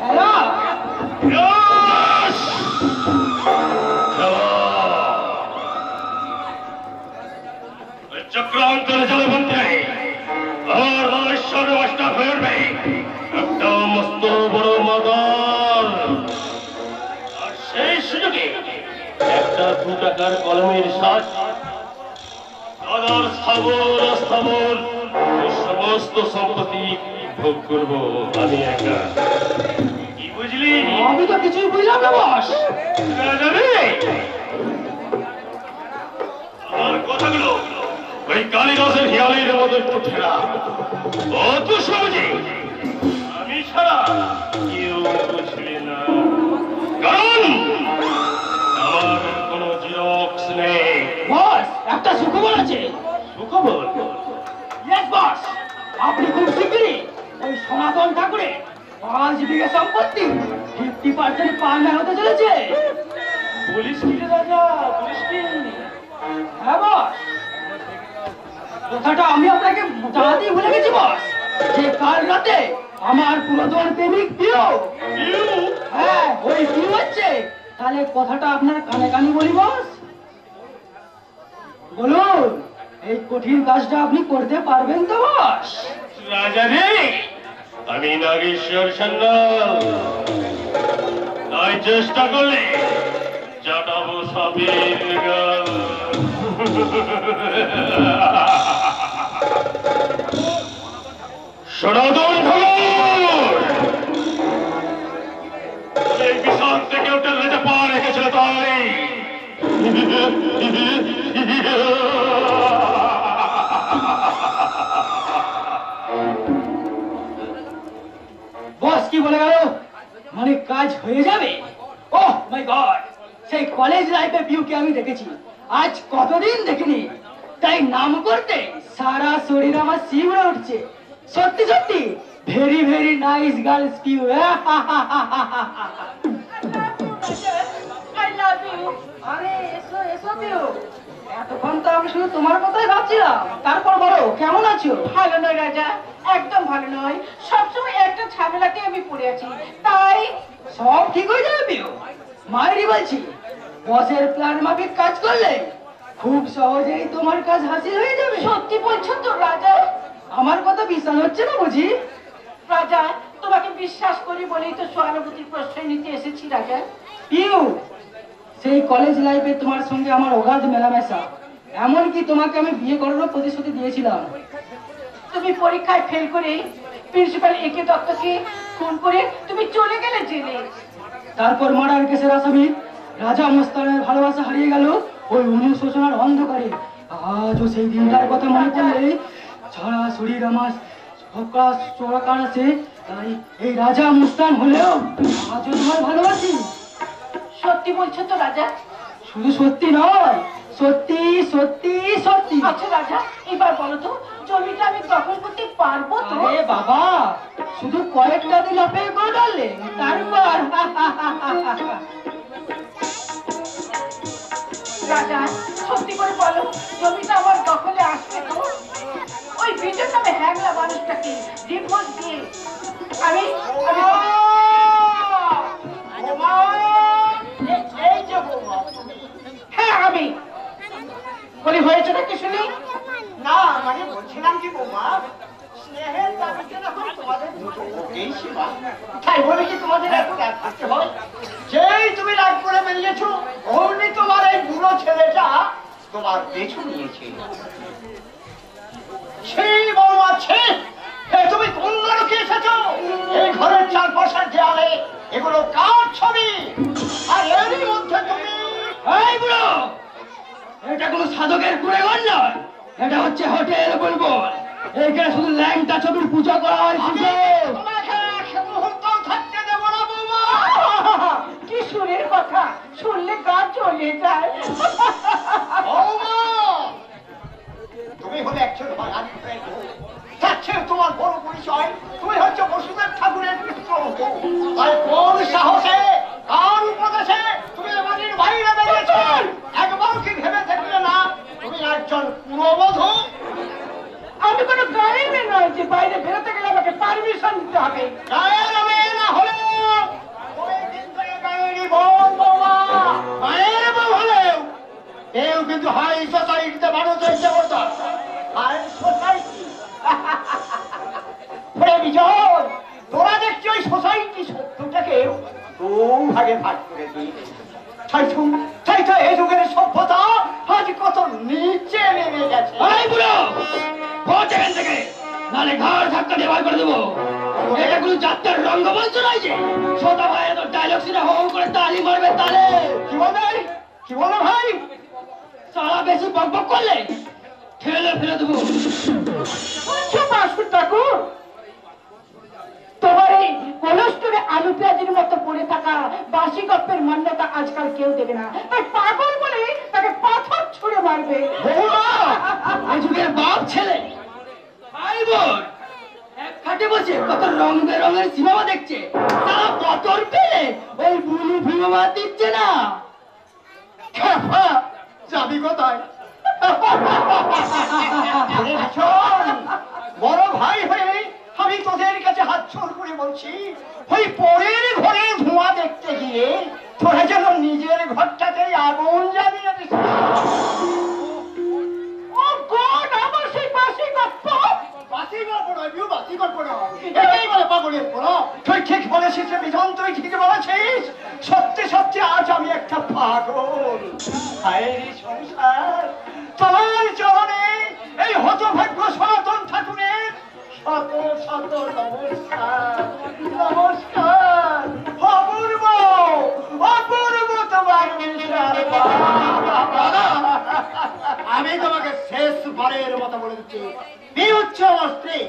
হ্যাঁ Yes! খেলা চক্রান্তর জলে বলতে আমার ঈশ্বর মাস্টার হয়ে উঠবে একটা মস্ত বড় মাদার, আর সেই সুযোগে একটা 2 টাকার কলমের সাজ দাদার স্থাবর সমস্ত সম্পত্তি ভোগ করবো আমি একা। কি বুঝলি? আমি তো কিছুই বুঝলাম না বস। আমার কথাগুলো ওই কালিদাসের হিয়ালির মতো উঠে না, অত সহজে আমি ছাড়া কেউ বুঝবে না, কারণ আমার কোনো জিরক্স নেই। বস একটা সুখবর আছে। সুখবর? ইয়েস বস, আপনি খুব শীঘ্রই ওই সনাতন ঠাকুরের 5 বিঘা সম্পত্তি 50% পাওনা হতে চলেছে। পুলিশ কি রে রাজা, পুলিশ কি? হ্যাঁ বস, কথাটা আমি আপনাকে জানাতেই ভুলে গেছি বস, যে কাল রাতে আমার পুরাতন প্রেমিক প্রিয়, হ্যাঁ ওই প্রিয় হচ্ছে। তাহলে কথাটা আপনার কানে কানে বলি বস। বলুন, এই কঠিন কাজটা আপনি করতে পারবেন তো বস? রাজা রে, আমি নাগেশ্বর সান্যাল, তাই চেষ্টা করলে চাটাবো সাপের গাল। সনাতন ঠাকুর এই বিষাদ থেকে ওটা লেজে পা রেখেছিল, তাই বস কি বলে গেল? মানে কাজ হয়ে যাবে? ওহ মাই গড, সেই কলেজ লাইফে পিউকে আমি দেখেছি, আজ কতদিন দেখিনি। তাই নাম করতে সারা শরীর আমার শিউরে উঠছে। সত্যি সত্যি very very nice girls Piu. I love you. আরে এসো এসো পিউ, এতক্ষণ তো আমি শুধু তোমার কথাই ভাবছিলাম। তারপর বলো, কেমন আছো? ভালো নয় রাজা, একদম ভালো নয়। সবসময় একটা ঝামেলাতে আমি পড়ে আছি, তাই সব ঠিক হয়ে যাবে পিউ, মায়েরই বলছি। বসের প্ল্যান মাফিক কাজ করলে খুব সহজেই তোমার কাজ হাসিল হয়ে যাবে। সত্যি বলছো তো রাজা? আমার কথা বিশ্বাস হচ্ছে না বুঝি? রাজা, তোমাকে বিশ্বাস করি বলেই তো সহানুভূতির প্রশ্রয় নিতে এসেছি রাজা। পিউ, সেই কলেজ লাইফে তোমার সঙ্গে আমার অগাধ মেলামেশা, এমনকি তোমাকে আমি বিয়ে করারও প্রতিশ্রুতি দিয়েছিলাম। তুমি পরীক্ষায় ফেল করে প্রিন্সিপাল একে দত্তকে খুন করে তুমি চলে গেলে জেলে। তারপর মার্ডার কেসের আসামি রাজা মস্তানের ভালোবাসা হারিয়ে গেল ওই অনুশোচনার অন্ধকারে। আজও সেই দিনটার কথা মনে পড়লে সারা শরীর আমার চোরাকার আছে। তাই এই রাজা মুস্তান হলেও আজও তোমার ভালোবাসি। সত্যি বলছো তো রাজা? শুধু সত্যি নয়, সত্যি সত্যি সত্যি। আচ্ছা রাজা, এবার বলো তো, জমিটা আমি দখল করতে পারবো তো? আরে বাবা, শুধু কয়েকটা দিন অপেক্ষা করে ডাললে, তারপর রাজা সত্যি করে বলো, জমিটা আমার দখলে আসবে তো? ওই ভিডিও নামে হ্যাংলা মানুষটাকে ডিভোর্স দিয়ে আমি এই যে বৌমা, হ্যাঁ আমি বলি, হয়েছে নাকি শুনি? না মানে বলছিলাম কি বৌমা, স্নেহের দাবিতে যখন তোমাদের ওকেই সীমা, তাই বলে কি তোমাদের এত রাগ করতে হয়? যেই তুমি রাগ করে বেরিয়েছো, অমনি তোমার এই বুড়ো ছেলেটা তোমার পেছু নিয়েছে। সেই বৌমা ছে, তুমি কোন লোকে এসেছো? এই ঘরের চারপাশের দেয়ালে এগুলো কার ছবি? আর এরই মধ্যে তুমি এই বুড়ো, এটা কোনো সাধকের কুড়েঘর নয়, এটা হচ্ছে হোটেল বুলবুল। এখানে শুধু ল্যাংটা ছবির পূজা করা হয়। আমি তোমাকে এক মুহূর্তও থাকতে দেবো না বৌমা। কি সুরের কথা, শুনলে গা চলে যায়। বৌমা, তুমি হলে একজন বাঙালি প্রেম, তার চেয়ে তোমার বড় পরিচয় তুমি হচ্ছে বসুদেব ঠাকুরের পুত্র। আর কোন সাহসে, কার উপদেশে তুমি বাড়ির বাইরে বেরিয়েছো? একবার কি ভেবে দেখলে না তুমি একজন পুরবধূ? আমি কোনো গায়ে মেয়ে নয় যে বাইরে বেরোতে গেলে আমাকে পারমিশন দিতে হবে। গায়ের মেয়ে না হলেও তুমি কিন্তু এই গায়েরই বউ বৌমা। গায়ের বউ হলেও কেউ কিন্তু হাই সোসাইটিতে মানুষ হচ্ছে বলতো। হাই সোসাইটি বিজয়, তোরা দেখছি ওই সোসাইটি শত্রুটাকে দু ভাগে ভাগ করে দিয়েছে। তাই তো এই যুগের সভ্যতা আজ কত নিচে নেমে গেছে। এই বুড়ো, পৌঁছ এখান থেকে, নাহলে ঘর ধাক্কা দিয়ে বার করে দেবো। এটা কোনো যাত্রার রঙ্গমঞ্চ নয় যে ছোটা ভাই এত ডায়লগ শুনে হো হো করে তালি মারবে তালে। কি বলে, কি বলো ভাই? সারা বেশি বক বক করলে ঠেলে ফেলে দেবো। বুঝছো বাসুর ঠাকুর, তোমার এই কলস্টরে আলু পেঁয়াজের মতো পড়ে থাকা বাসি গপ্পের মান্যতা আজকাল কেউ দেবে না। তাই পাগল বলে তাকে পাথর ছুঁড়ে মারবে। এই যুগের বাপ ছেলে ভাই বোন এক খাটে বসে কত রং বেরঙের সিনেমা দেখছে, তারা বতর পেলে ওই বুলু ফিল্মা দিচ্ছে না। যাবি কোথায়? বড় ভাই হয়ে আমি তোদের কাছে হাত জোড় করে বলছি, ওই পরের ঘরে ধোঁয়া দেখতে গিয়ে তোরা যেন নিজের ঘরটাতে আগুন জ্বালিয়ে দিস। ও গড, আমার সেই বাসি গপ্প। বাসি গল্প নয়, বাসি গল্প নয়, এটাই বলে পাগলের পড়া। তুই ঠিক বলেছিস বিজন, তুই ঠিক বলেছিস। সত্যি সত্যি আজ আমি একটা পাগল। হায়রে সংসার, তোমার চরণে এই হতভাগ্য সনাতন ঠাকুরের শত শত নমস্কার। নমস্কার। অপূর্ব, অপূর্ব তোমার বিশাল। আমি তোমাকে শেষবারের মতো বলে দিচ্ছি, বিয়ে হচ্ছে আমার স্ত্রী।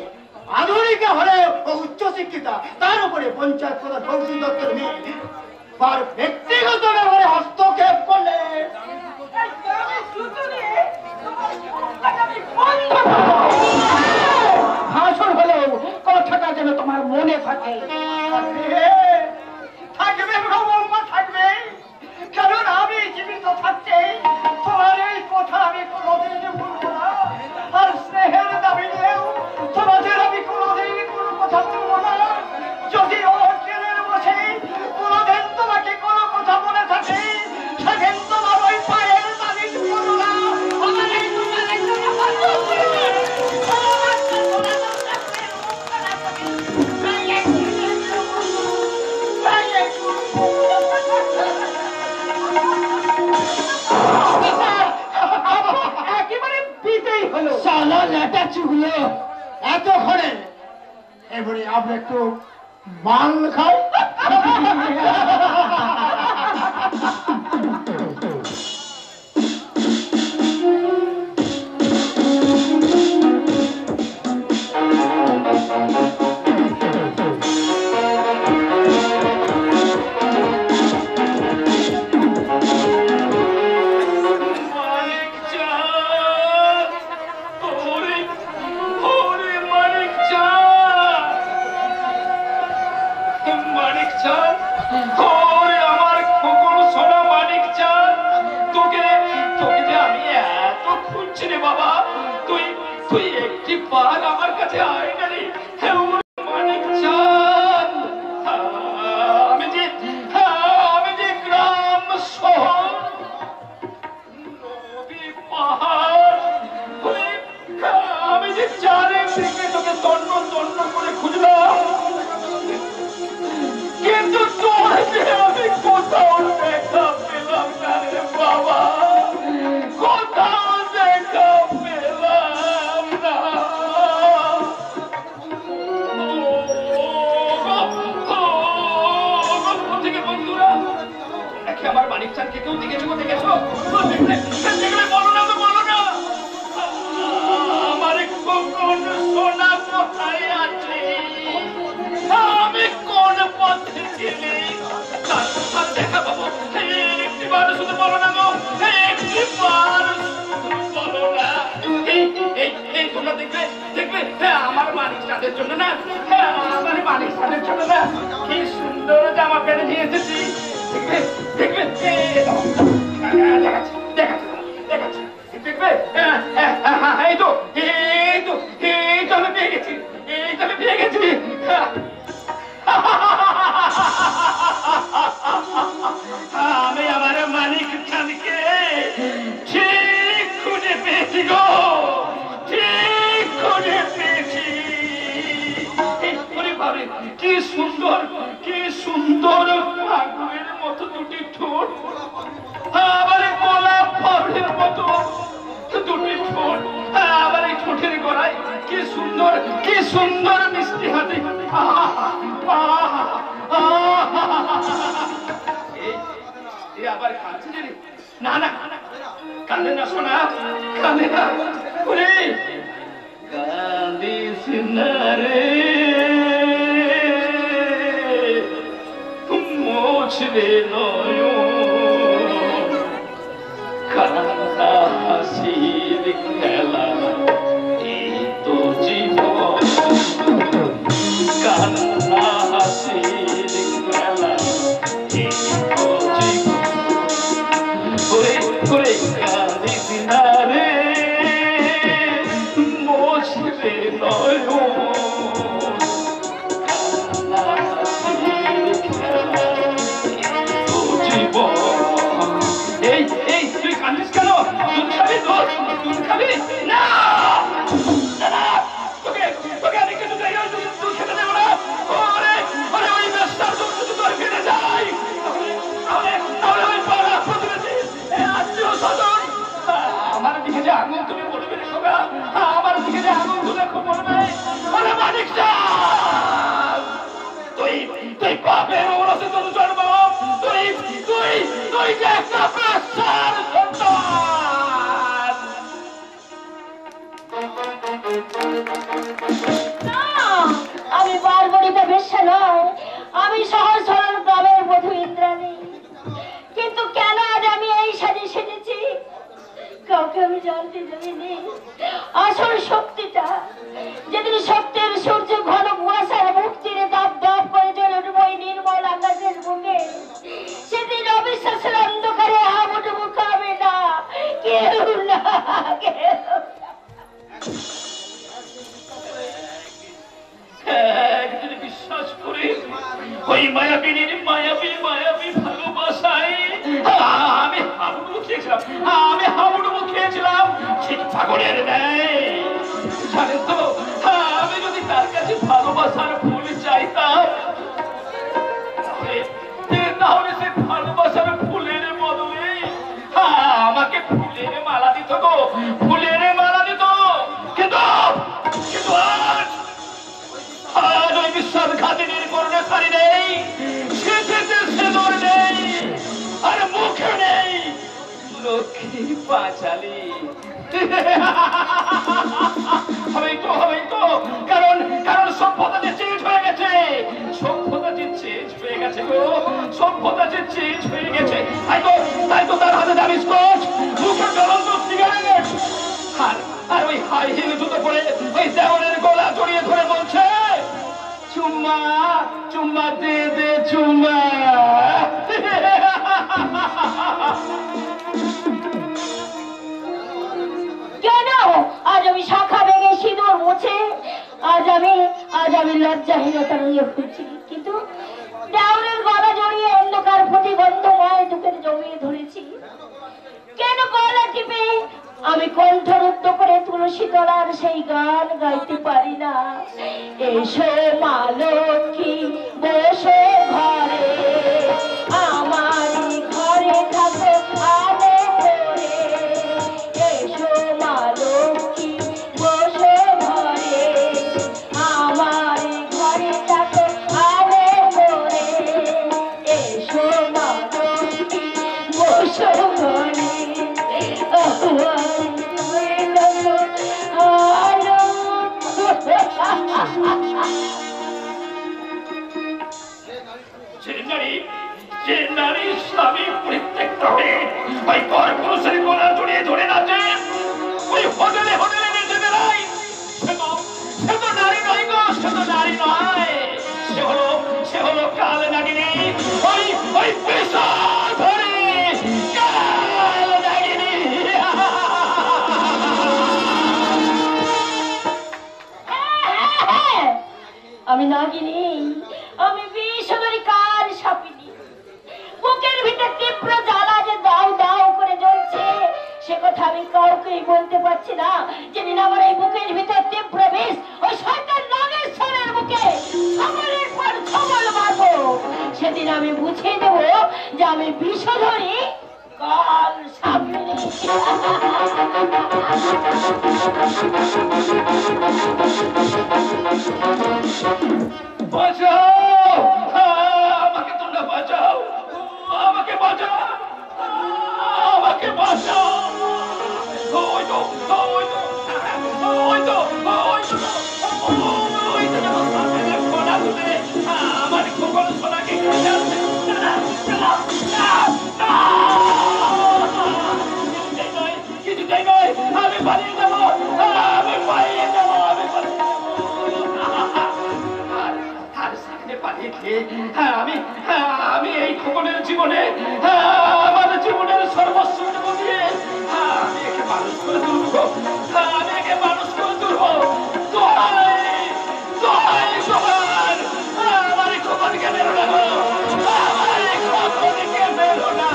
আধুনিকা হলে ও উচ্চ শিক্ষিতা, তার উপরে পঞ্চায়েত প্রধান কৌশিক দত্তের মেয়ে তার ব্যক্তিগত ব্যাপারে হস্তক্ষেপ করলে ভাষণ হলেও কথাটা যেন তোমার মনে থাকে। থাকবে ব্রহ্মা থাকবে, কারণ আমি জীবিত থাকতে তোমার এই কথা আমি কোনোদিন ভুলবো না। আর স্নেহের দাবি নিয়েও তোমাদের আমি কোনোদিন কোনো কথা বলবো না। যদি অর্জনের বসে কোনোদিন তোমাকে কোনো কথা বলে থাকে, সেদিন তোমার ওই পায়ের দাবি করো না। আমার এই দোকানের জন্য একেবারে পিতেই হলো। সালা লেটা চুগলো এতক্ষণে, এবারে আমরা একটু মাল খাই। আমার কাছে আয় না রে মানিক চাঁদ। আমি যে গ্রাম শহর নদী পাহাড় আমি যে চারিদিকে তোকে তন্ন তন্ন করে খুঁজলাম, কিন্তু তোকে আমি কোথাও দেখা পেলাম না রে বাবা, কোথাও দেখা পেলাম না। বন্ধুরা নাকি আমার মানিক চাঁদকে কেউ দেখেছো? দেখলে বলো না, তো বলো না আমার কোন সোনা কোথায় আছে, আমি কোন পথে গেলে তার দেখা পাবো। একটিবার শুধু বলো না গো, একটিবার বলো না। এই তোমরা দেখবে আমার মানিক চাঁদের জন্য না, আমার মানিক চাঁদের জন্য না কি সুন্দর জামা পেরে নিয়ে এসেছি। দেখবে দেখাচ্ছি দেখবে। এই তো আমি পেয়ে গেছি, আমি আমার মানিক চাঁদকে ঠিক খুঁজে পেয়েছি গো, ঠিক খুঁজে পেয়েছি। কি সুন্দর আগুনের মতো দুটি ঠোঁট, আবার গোলাপ ফলের মতো দুটি ঠোঁট, আবার এই ঠোঁটের গলায় কি সুন্দর মিষ্টি হাতে। আবার কাঁদছে রে? না কাঁদে না শোনা, কাঁদে না ওরে, কাঁদিস না রে, মোছবে নয়ন, কান্না হাসির খেলা এই তো জীবন, কান্না হাসির খেলা এই তো জীবন। করে কাঁদিস না রে, মোছবে নয়ন, কান্না হাসির খেলা জীবন। এই তুই কাঁদিস কেন? দুধ খাবি? দুধ খাবি না? তোকে আমি কিছু দুধ খেতে দেবো না। ওই বেস্তার দুধ যদি তোর ফিরে যায়, তাহলে ওই পাড়া প্রতিবেশী আত্মীয় স্বজন আমার দিকে যে আঙুল তুমি বলবে রে সোগা, আমার দিকে যে আঙুল তুলে খুব বলবে, আরে মানিক চাঁদ তুই পাপের ওরসে তোর জন্ম, তুই যে একটা বেস্তার সন্তান। আমি বারবারিতে জানতে জানি আসল শক্তিটা যেদিন সত্যের সূর্য ঘন কুয়াশার মুখ চিরে দাপ দাপ করে জ্বলে উঠবে ওই নির্মল আকাশের বুকে, সেদিন অবিশ্বাসের অন্ধকারে হাবুডুবু খাবে না কেউ না কেউ। একদিন বিশ্বাস করে ওই মায়াবিনীর মায়াবী ভালোবাসায় আমি হাবুডুবু খেয়েছিলাম ঠিক পাগলের ন্যায়। জানেন তো, আমি যদি তার কাছে ভালোবাসার ফুল চাইতাম তাহলে সে ভালোবাসার ফুলের বদলে আমাকে ফুলের মালা দিত গো, ফুলের মালা দিত। কিন্তু আজ ওই বিশ্বাসঘাতিনীর করুণে শাড়ি নেই, সেদর নেই, আর মুখে নেই লক্ষ্মী পাঁচালি। হবেই তো কারণ সভ্যতা যে চেঞ্জ হয়ে গেছে, গো, সভ্যতা যে চেঞ্জ হয়ে গেছে। তাই তো তার হাতে দামি স্কচ, মুখে জ্বলন্ত সিগারেট, আর ওই হাই হিল জুতো পরে ওই দেওয়ালের গলা জড়িয়ে ধরে বলছে, চুম্মা দে দে চুম্মা। কেন আজ আমি শাখা ভেঙে সিঁদুর মুছে আজ আমি লজ্জাহীনতার হয়ে ঘুরছি, কিন্তু দেওয়ালের গলা জড়িয়ে অন্ধকার ফুটি গন্ধময় বুকের জমিয়ে ধরেছি। কেন গলা টিপে আমি কণ্ঠরুদ্ধ করে তুলসী তলার সেই গান গাইতে পারি না? এসো মা লক্ষ্মী বসো ঘরে, আমার ঘরে থাকো আলো করে। এসো মা লক্ষ্মী বসো ঘরে, আমার ঘরে থাকো আলো করে। এসো মা লক্ষ্মী বসো ঘরে, যে নারী স্বামী পরিত্যক্ত হয়ে ওই পরপুরুষের গলা জড়িয়ে ধরে নাচে, ওই হোটেলে নেচে বেড়ায়, সে তো নারী নয় গো, সে তো নারী নয়, সে হলো কাল নাগিনী, ওই পেশার ধরে কাল নাগিনী। আমি নাগিনী, আমি বিষধরী কাল সাপিনী। বুকের ভিতর তীব্র জ্বালা যে দাউ দাউ করে জ্বলছে, সে কথা আমি কাউকেই বলতে পারছি না। যেদিন আমার এই বুকের ভিতর তীব্র বিষ ওই শয়তান নাগেশ্বরের বুকে ছবলের পর ছবল মারবো, সেদিন আমি বুঝিয়ে দেবো যে আমি বিষধরী কাল সাপিনী। বাঁচাও, আমাকে তোমরা বাঁচাও, আমাকে বাঁচাও, আমাকে বাঁচাও। ওই তো আমার খোকন সোনাকে কিছুটাই নয়, আমি পালিয়ে যাবো, আমি এই খোকনের জীবনে আমার জীবনের সর্বস্ব দিয়ে আমি একে মানুষ করে তুলবো, আমি একে মানুষ করে তুলবো। আমার খোকনকে মেরো না, আমার খোকনকে মেরো না।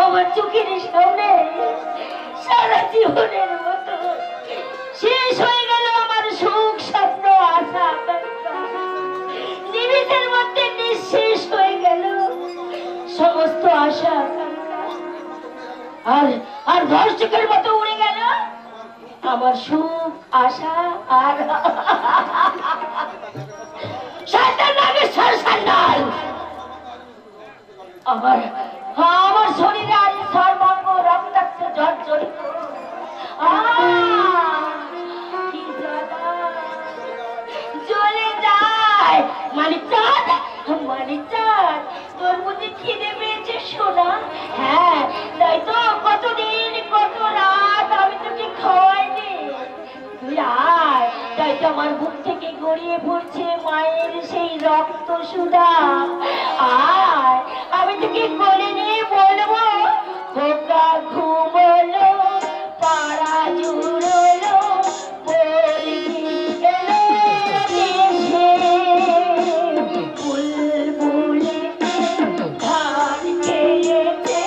আমার চোখের সামনে সারা জীবনের মতো শেষ হয়ে গেল আমার সুখ স্বপ্ন আশা আকাঙ্ক্ষা, নিমিষের মধ্যে নিঃশেষ হয়ে গেল সমস্ত আশা আকাঙ্ক্ষা, আর ধর্ষকের মতো উড়ে গেল আমার সুখ আশা। আর শয়তান নাগেশ্বর সান্যাল আমার শরীরে আজ সর্বাঙ্গ রক্তাক্ত জর্জরিত, আমার বুক থেকে গড়িয়ে পড়ছে মায়ের সেই রক্ত সুধা। আর আমি তোকে কোলে নিয়ে বলবো, খোকা ঘুমোলো, পাড়া জুড়োলো, পরি এলো দেশে, বুলবুলি ধান খেয়েছে,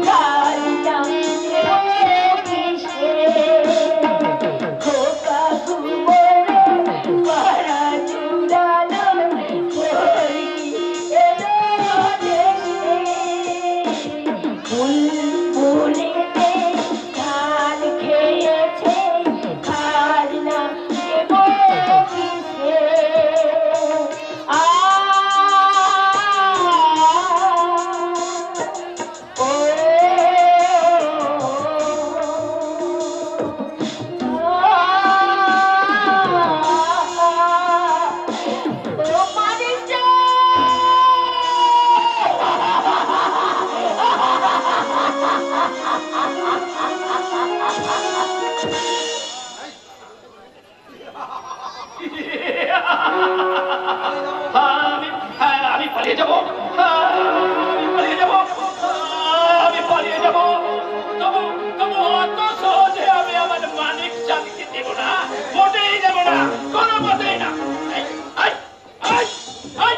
কাল জানলো কিসে, খোকা ঘুমোলো, পাড়া জুড়ালো, পরি এলো দেশে, বুলবুলিতে ধান খেয়েছে, খাল না দেবো কিসে। আমি পালিয়ে যাবো, আমি পালিয়ে যাবো, আমি পালিয়ে যাবো। তবু তবু অত সহজে আমি আমার মানিক চাঁদকে দেবো না, মোটেই দেবো না, কোনো মতেই না। এই, এই, এই, এই,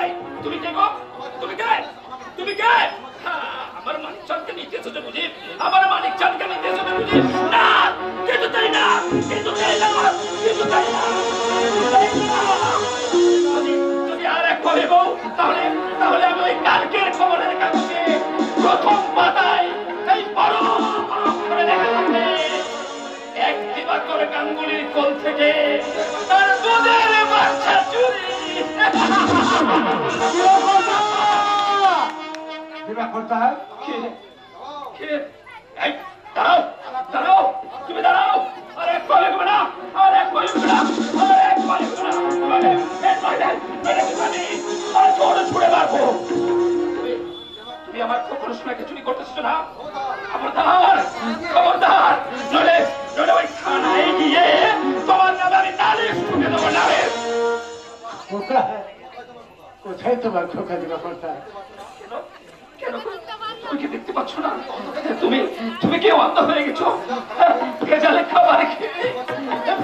এই, তুমি কে গো? তুমি কে? তুমি কে? আমার মানিক চাঁদকে নিতে এসেছো বুঝি? আমার মানিক চাঁদকে নিতে এসেছো বুঝি? না, কিন্তু তাই না, কিন্তু তাই না, কিন্তু তাই না, তাই না। যদি আর এক পাবে বউ, তাহলে তাহলে আমি ওই কালকের খবরের কাগজে প্রথম পাতায় এই বড় বড় করে লেখা থাকবে, এক দিবাকর গাঙ্গুলির কোল থেকে তার দুধের বাচ্চা চুরি। এই, দাঁড়াও, দাঁড়াও, তুমি দাঁড়াও, আর এক পাবে না, আর এক পাবে না, আর এক পাবে না, ছুড়ে মারবো। তুমি আমার কখনো শোনাকে চুরি করতেছো না? খবরদার, খবরদার, নইলে নইলে ওই থানায় গিয়ে তোমার নামে আমি নালিশ ঠুকে দেবো, নালিশ। কোথায় তোমার খোকা দিবা কোথায়? কেন তুমি কি দেখতে পাচ্ছ না? তুমি তুমি কি অন্ধ হয়ে গেছো? ভেজালে খাবার খেয়ে,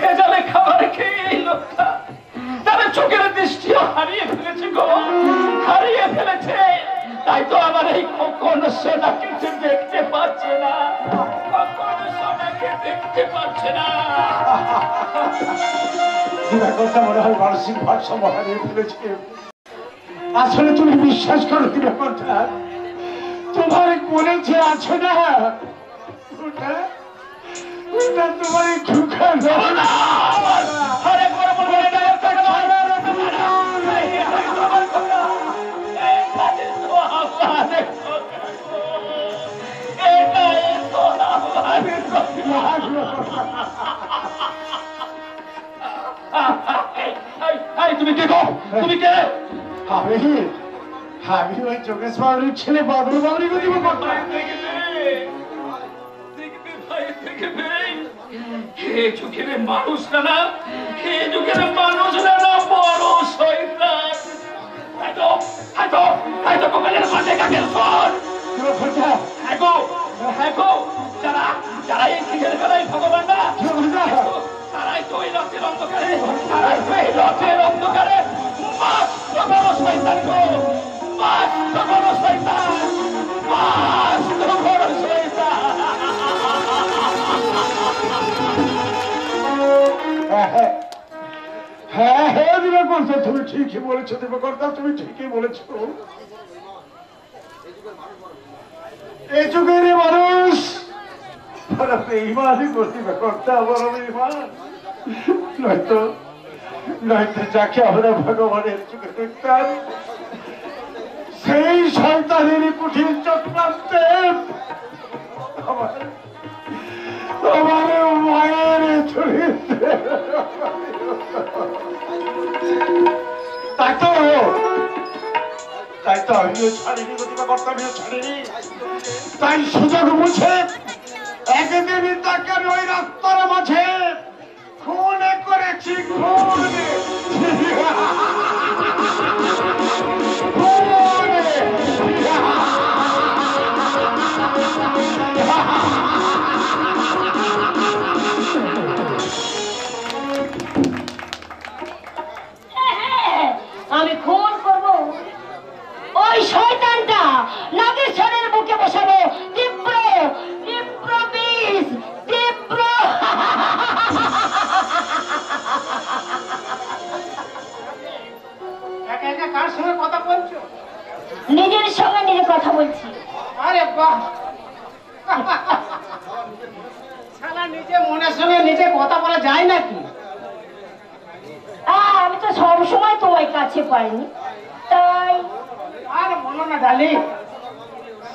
ভেজালে খাবার খেয়ে এই লোকটা তাদের চোখের দৃষ্টিও হারিয়ে ফেলেছে গো, হারিয়ে ফেলেছে। তাই তো আমার এই কখনো সোনাকে দেখতে পাচ্ছে না, কখনো সোনাকে দেখতে পাচ্ছে না। কথা মনে হয় মানসিক ভারসাম্য হারিয়ে ফেলেছে। আসলে তুমি বিশ্বাস করো দিবা কথা, তোমার মনে যে আছে না, ওটা ওটা তোমার খোকা না। আরে বড় বড় তুমি কে গো? তুমি কে? আমি আমি ওই যোগেশ বাবুর ছেলে বাদল বাবুকে দিব কথা। হে যুগের মানুষ না, হে যুগের মানুষ না, বড় শয়তান। হয়তো হয়তো হয়তো কোকালের মাঝে কাকের ফল। হ্যাঁ গো, হ্যাঁ গো, যারা যারা এই খিদের বেলায় ভগবান না, তারাই তো এই রথের অন্ধকারে, তারাই তো এই রথের অন্ধকারে মস্ত বড় শয়তান গো, মস্ত বড় শয়তান, মস্ত বড় শয়তান। হ্যাঁ হ্যাঁ দিবাকর্তা, তুমি ঠিকই বলেছো দিবাকর্তা, তুমি ঠিকই বলেছো। এই যুগের মানুষ বড় বেঈমানই দিবাকর্তা, বড় বেঈমান। নয়তো নয়তো যাকে আমরা ভগবানের যুগে দেখতাম, সেই সন্তানের কুঠির চক্রান্তে আমার মায়ের চরিত্রে। তাই তো আমিও ছাড়িনি, দিবাকর্তা আমিও ছাড়িনি। তাই সুযোগ বুঝে একদিন তাকে ওই রাস্তার মাঝে খুনে করে দেখছি খুন আমি খুন করব ওই শয়তানটা নাগেশ্বরের বুকে বসাবো তীব্র তীব্র বিষ তীব্র একা একা কার সঙ্গে কথা বলছো? নিজের সঙ্গে নিজে কথা বলছি। আরে বাহ, শালা নিজে মনের সঙ্গে নিজে কথা বলা যায় নাকি? আমি তো সবসময় তোমার কাছে পাইনি, তাই আর বলো না ডালি,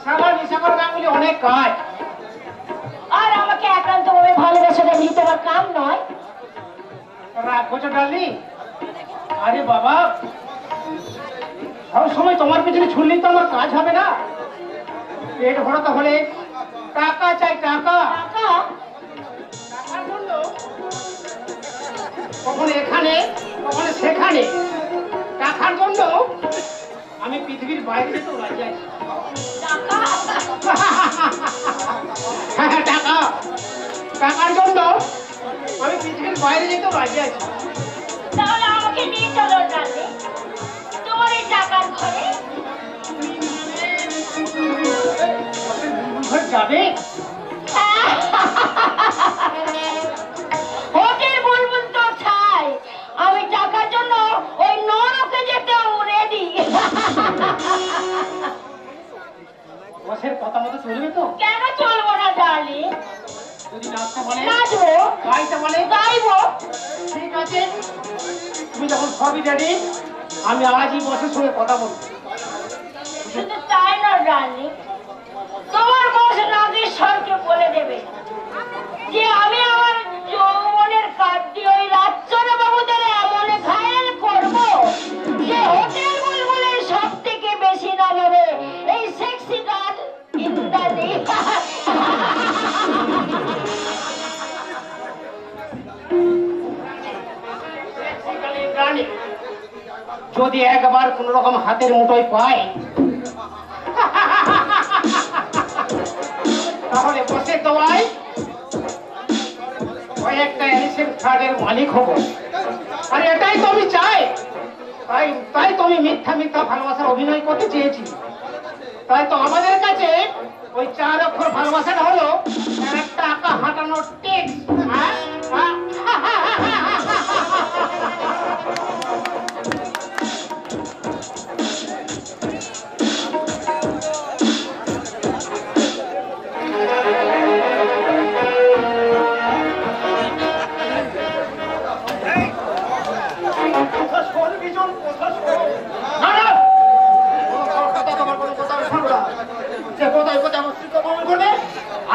শালা নিশাকর গাঙ্গুলি অনেক কাজ। আর আমাকে একান্তভাবে ভালোবাসাটা নিয়ে তোমার কাম নয়। রাখছো ডালি? আরে বাবা, সব সময় তোমার পিছনে ছুটলেই তো আমার কাজ হবে না। পেট ভরাতে হলে টাকা চাই, টাকা। টাকা টাকার জন্য কখনো এখানে কখনো সেখানে টাকার জন্য আমি পৃথিবীর বাইরে যেতে রাজি আছি। টাকা হ্যাঁ, টাকা, টাকার জন্য আমি পৃথিবীর বাইরে যেতে রাজি আছি। তাহলে আমাকে নিয়ে চলো ডালে তোমার এই টাকার ঘরে। ঘর যাবে? হোটেল বুলবুল তো ছাই, আমি টাকার জন্য ওই নরকে যেতেও রেডি। বসের কথা মতো চলবে তো? কেন চলবো না ডার্লিং? যদি নাচতে বলে, নাচবো, গাইতে বলে, গাইবো। ঠিক আছে, তুমি যখন সবই রেডি, আমি আজই বসের সঙ্গে কথা বলবো। শুধু তাই না ডার্লিং, তোমার বস নাগেশ্বরকে বলে দেবে যে আমি আমার যৌবনের কাঠ দিয়ে ওই রাজচন্দ্র বাবুদের এমন ঘায়েল করবো যে হোটেল বুলবুলের সব থেকে বেশি দাম হবে এই সেক্সি গার্ল ইত্যাদি। যদি একবার কোন রকম হাতের মুঠোয় পায়, তাহলে বসে দেওয়ায় কয়েকটা এলিসেন্ট ফ্ল্যাটের মালিক হবো। আর এটাই তো আমি চাই। তাই তো আমি মিথ্যা মিথ্যা ভালোবাসার অভিনয় করতে চেয়েছি। তাই তো আমাদের কাছে ওই 4 অক্ষর ভালোবাসাটা হলো টাকা হাঁটানোর টেক্স।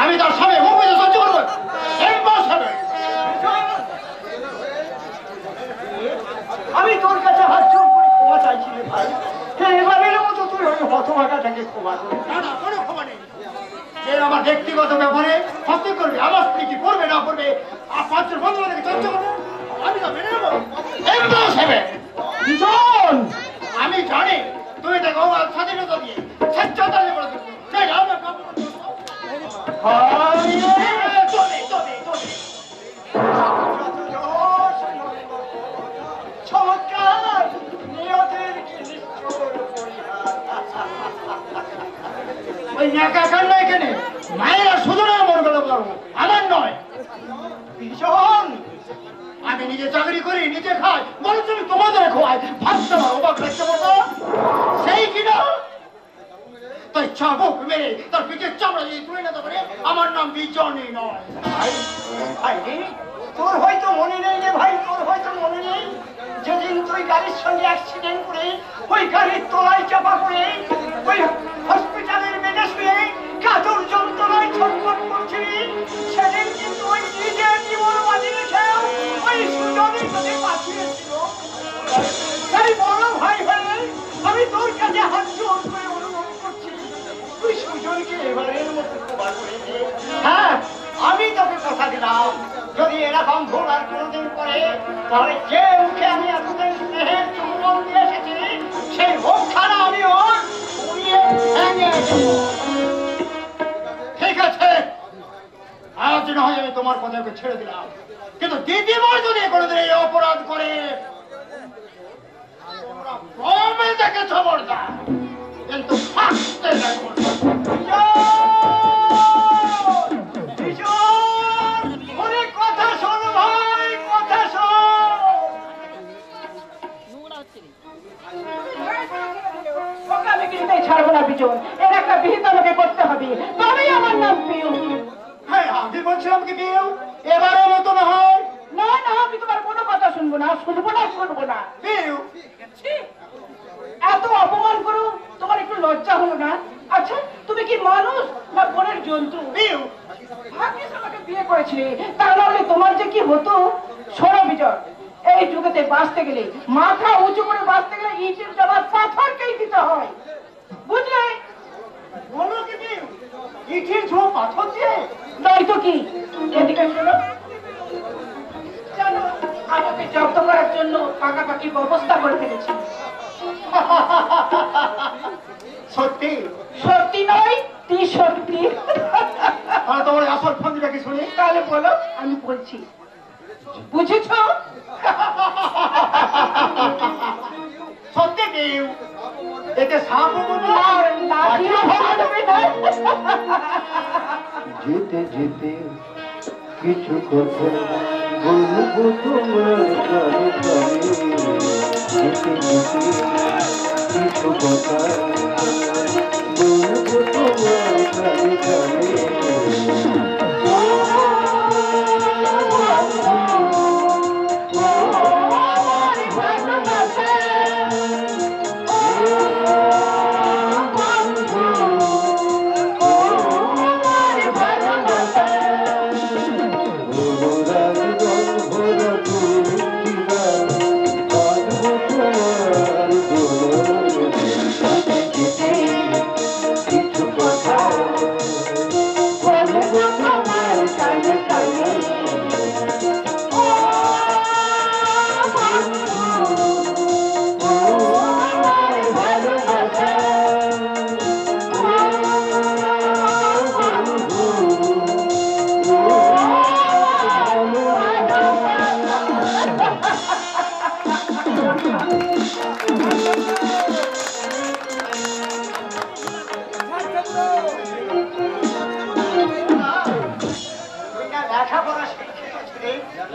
আমি তার সামনে মুখ বুঝে সহ্য করবো। আমি তোর কাছে হাত জোর করে ক্ষমা চাইছি রে ভাই। এবারের মতো তুই ওই হতভাগাটাকে ক্ষমা করবি। না না, কোনো ক্ষমা নেই। যে আমার ব্যক্তিগত ব্যাপারে হত্যা করবে, আমার স্ত্রী কি করবে না করবে, আর 5 জন বন্ধু বান্ধবকে চর্চা করবে, আমি তো মেনে নেবো। ভীষণ আমি জানি তুমি তাকে অবাধ স্বাধীনতা দিয়ে স্বেচ্ছাচার করে দেবে। চমৎকার নিয়তের কি নিষ্ঠুর পরিহাস। ওই একা কান্ড এখানে মায়েরা শুধু না মন গেল পারবো, আমার নয়। ভীষণ আমি নিজে চাকরি করি, নিজে খাই, বলো তুমি তোমাদের খোয়াই, ভাবতে পারো অবাক লাগতে পারবো সেই কিনা। তাই চাবুক মেরে তার পিঠের চামড়া দিয়ে তুলে নিতে পারে, আমার নাম বিজনী নয়। ভাই তোর হয়তো মনে নেই রে ভাই, তোর হয়তো মনে নেই যেদিন তুই গাড়ির সঙ্গে অ্যাক্সিডেন্ট করে ওই গাড়ির তলায় চাপা করে ওই হসপিটালের বেডে শুয়ে কাতর যন্ত্রণায় ছটফট করছিলি, সেদিন কিন্তু ওই নিজের জীবন বাজি রেখে ওই সুজনের কাছে পাঠিয়েছিল। তাই বড় ভাই হয়ে আমি তোর কাছে হাত জোর করে অনুরোধ করছি, তুই সুজনকে এবারের মতো ক্ষমা করে দে। হ্যাঁ, আমি তোকে কথা দিলাম, যদি এরকম ভুল আর কোনোদিন করে তাহলে যে মুখে আমি এতদিন স্নেহের চুম্বন দিয়ে এসেছি সেই মুখখানা আমি ওর উড়িয়ে ভেঙে দেবো। ঠিক আছে, আজ না হয় আমি তোমার কথাকে ছেড়ে দিলাম, কিন্তু দিদিমা যদি কোনোদিন এই অপরাধ করে কমে দেখে খবর দেয় কিন্তু ফাঁসতে দেখো না। কথা শোন ভাই, কথা শোন। ওকে আমি কিছুতেই ছাড়বো না বিজন, এর একটা বিহিত আমাকে করতে হবে, তবেই আমার নাম পিউ। হ্যাঁ, আমি বলছিলাম কি পিউ এবারের মতো না হয়। না না, আমি তোমার কোনো কথা শুনবো না, শুনবো না, শুনবো না। পিউ এত অপমান করো, তোমার একটু লজ্জা হলো না? আচ্ছা, তুমি কি মানুষ না বনের জন্তু? পিউ ভাগ্যিস আমাকে বিয়ে করেছিলে, তা নাহলে তোমার যে কি হতো। শোনো বিজয়, এই যুগেতে বাঁচতে গেলে, মাথা উঁচু করে বাঁচতে গেলে ইটের জবাব পাথরকেই দিতে হয়, বুঝলে? বলো কি পিউ, ইটের ঝো পাথর দিয়ে? নয়তো কি? এদিকে শোনো, জানো আমাকে জব্দ করার জন্য পাকাপাকি ব্যবস্থা করে ফেলেছি। সত্যি? সত্যি নয়, তুই সত্যি। আর তোমার আসল ফন্দিটা কি শুনি? তাহলে বলো, আমি বলছি, বুঝেছ? সত্যি পিউ, এতে সাপ আর লাঠিও ভাঙবে না। যেতে যেতে কিছু কথা বলবো তোমার কানে কানে, যেতে যেতে কিছু কথা বলবো তোমার কানে কানে।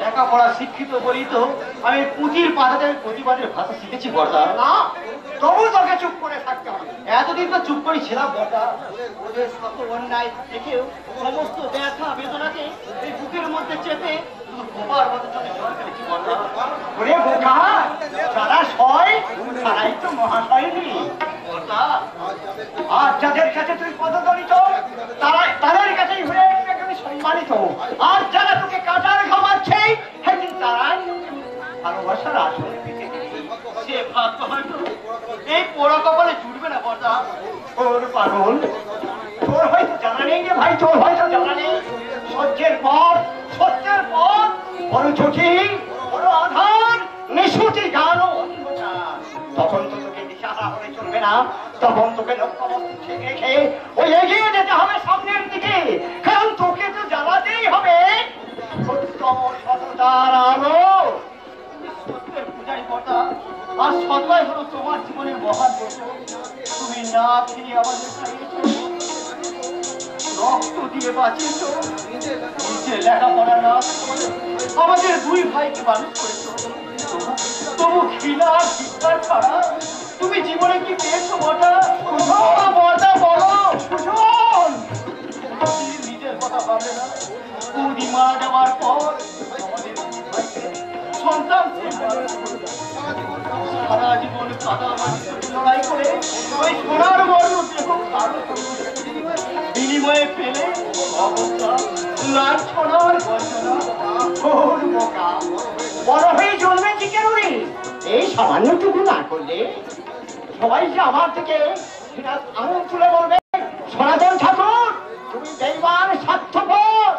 লেখাপড়া শিক্ষিত বলি তো আমি পুঁথির পাতাতে প্রতিবাদের ভাষা শিখেছি বর্দা। না, তবু তোকে চুপ করে থাকতে হবে। এতদিন তো চুপ করে ছিলাম বর্দা, ওদের শত অন্যায় দেখেও সমস্ত ব্যথা বেদনাকে এই বুকের মধ্যে চেপে গোবার মতো চোখে জল ফেলেছি বর্দা। ওরে বোকা, যারা সয় তারাই তো মহাশয়নি বর্দা। আর যাদের কাছে তুই পদদলিত তাদের কাছেই হয়ে সম্মানিত, আর যারা তোকে কাটার খাওয়াচ্ছে সেদিন তারাই ভালোবাসার আসলে সে ভাগ্য হয়তো এই পোড়া কপালে জুড়বে না বর্দা। তোর পাগল, তোর হয়তো জানা নেই রে ভাই, তোর হয়তো জানা নেই সহ্যের পর বড় জটিল, বড় আধার, নিশুতি গানও তখন তো তোকে দিশাহারা হলে চলবে না, তখন তোকে লক্ষ্যবস্তু ঠিক রেখে ওই এগিয়ে যেতে হবে সামনের দিকে, কারণ তোকে তো জ্বালাতেই হবে সত্যম সততার আলো। সত্যের পূজারি কথা আর সততাই হলো তোমার জীবনের মহান বস্তু। তুমি না ফিরে আমাদের খাইয়েছ, রক্ত দিয়ে বাঁচিয়েছ, নিজে লেখাপড়া না আমাদের দুই ভাইকে মানুষ করেছ। তবু ঘৃণা শিক্ষার ছাড়া তুমি জীবনে কি পেয়েছো বটা? বটা বলো সুজন। নিজের কথা ভাবে না, বৌদি মারা যাওয়ার পর আমাদের সন্তান সারা জীবন কাদা মাটিতে লড়াই করে ওই সোনার বর্ণ দেহ বিনিময়ে পেলে অবস্থা লাঞ্ছনার বঞ্চনা। বড় হয়ে জন্মেছি কেন রে? এই সামান্যটুকু না করলে সবাই যে আমার থেকে আঙুল তুলে বলবে সনাতন ঠাকুর তুমি বেঈমান স্বার্থপর।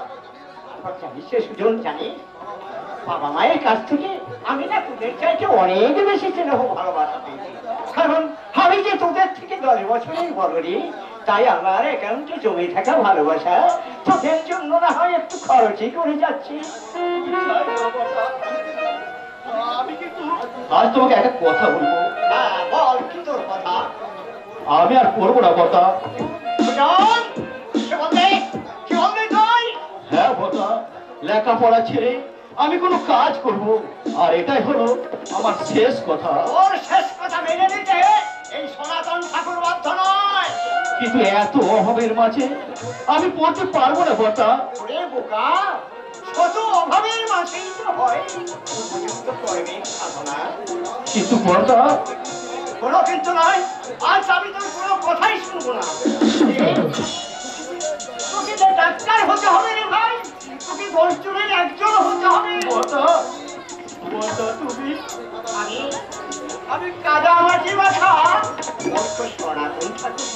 জানিস সুজন, জানিস বাবা মায়ের কাছ থেকে আমি না তোদের চাইতে অনেক বেশি স্নেহ ভালোবাসা পেয়েছি। কারণ আমি যে তোদের থেকে 10 বছরের বড় রে, তাই আমার অ্যাকাউন্টে জমে থাকা ভালোবাসা তোদের জন্য না হয় একটু খরচই করে যাচ্ছি। আমি কিন্তু আজ তোমাকে একটা কথা বলবো। হ্যাঁ বল, কি তোর কথা? আমি আর করবো না কথা। সুজন, কি বলতে তুই? হ্যাঁ বটা, লেখাপড়া ছেড়ে আমি কোনো কাজ করব, আর এটাই হলো আমার শেষ কথা। ওর শেষ কথা মেনে নিতে এই সনাতন ঠাকুর বাধ্য নয়। কিন্তু এত অভাবের মাঝে আমি পড়তে পারবো না বটা। ওরে বোকা, শত অভাবের মাঝেই তো হয় উপযুক্ত কর্মের সাধনা। কিন্তু বটা, কোনো কিন্তু নয়, আজ আমি তোর কোনো কথাই শুনবো না। তোকে যে ডাক্তার হতে হবে রে ভাই, তোকে 10 জনের একজন হতে হবে। বটা, বটা তুমি আমি কাদা মাটি মাথা অর্থ সনাতন ঠাকুর।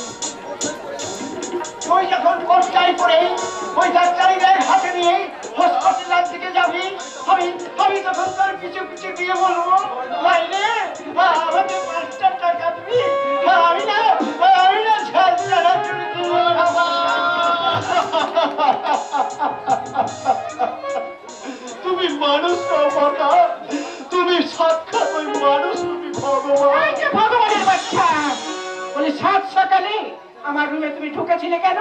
তুই যখন কষ্টাই করে ওই ডাক্তারি ব্যাগ হাতে নিয়ে হসপিটালের দিকে যাবি, আমি তখন তোর পিছু পিছু দিয়ে বলবো, ভাইরে আমাকে 5টা টাকা দিবি। আমি না ছাড় ছাড়া চুরি করবো না। তুমি মানুষ নও বটা, তুমি সাক্ষাৎ ওই মানুষ, তুমি ভগবান। এই যে ভগবানের বাচ্চা, বলে 7 সকালে আমার রুমে তুমি ঢুকেছিলে কেন?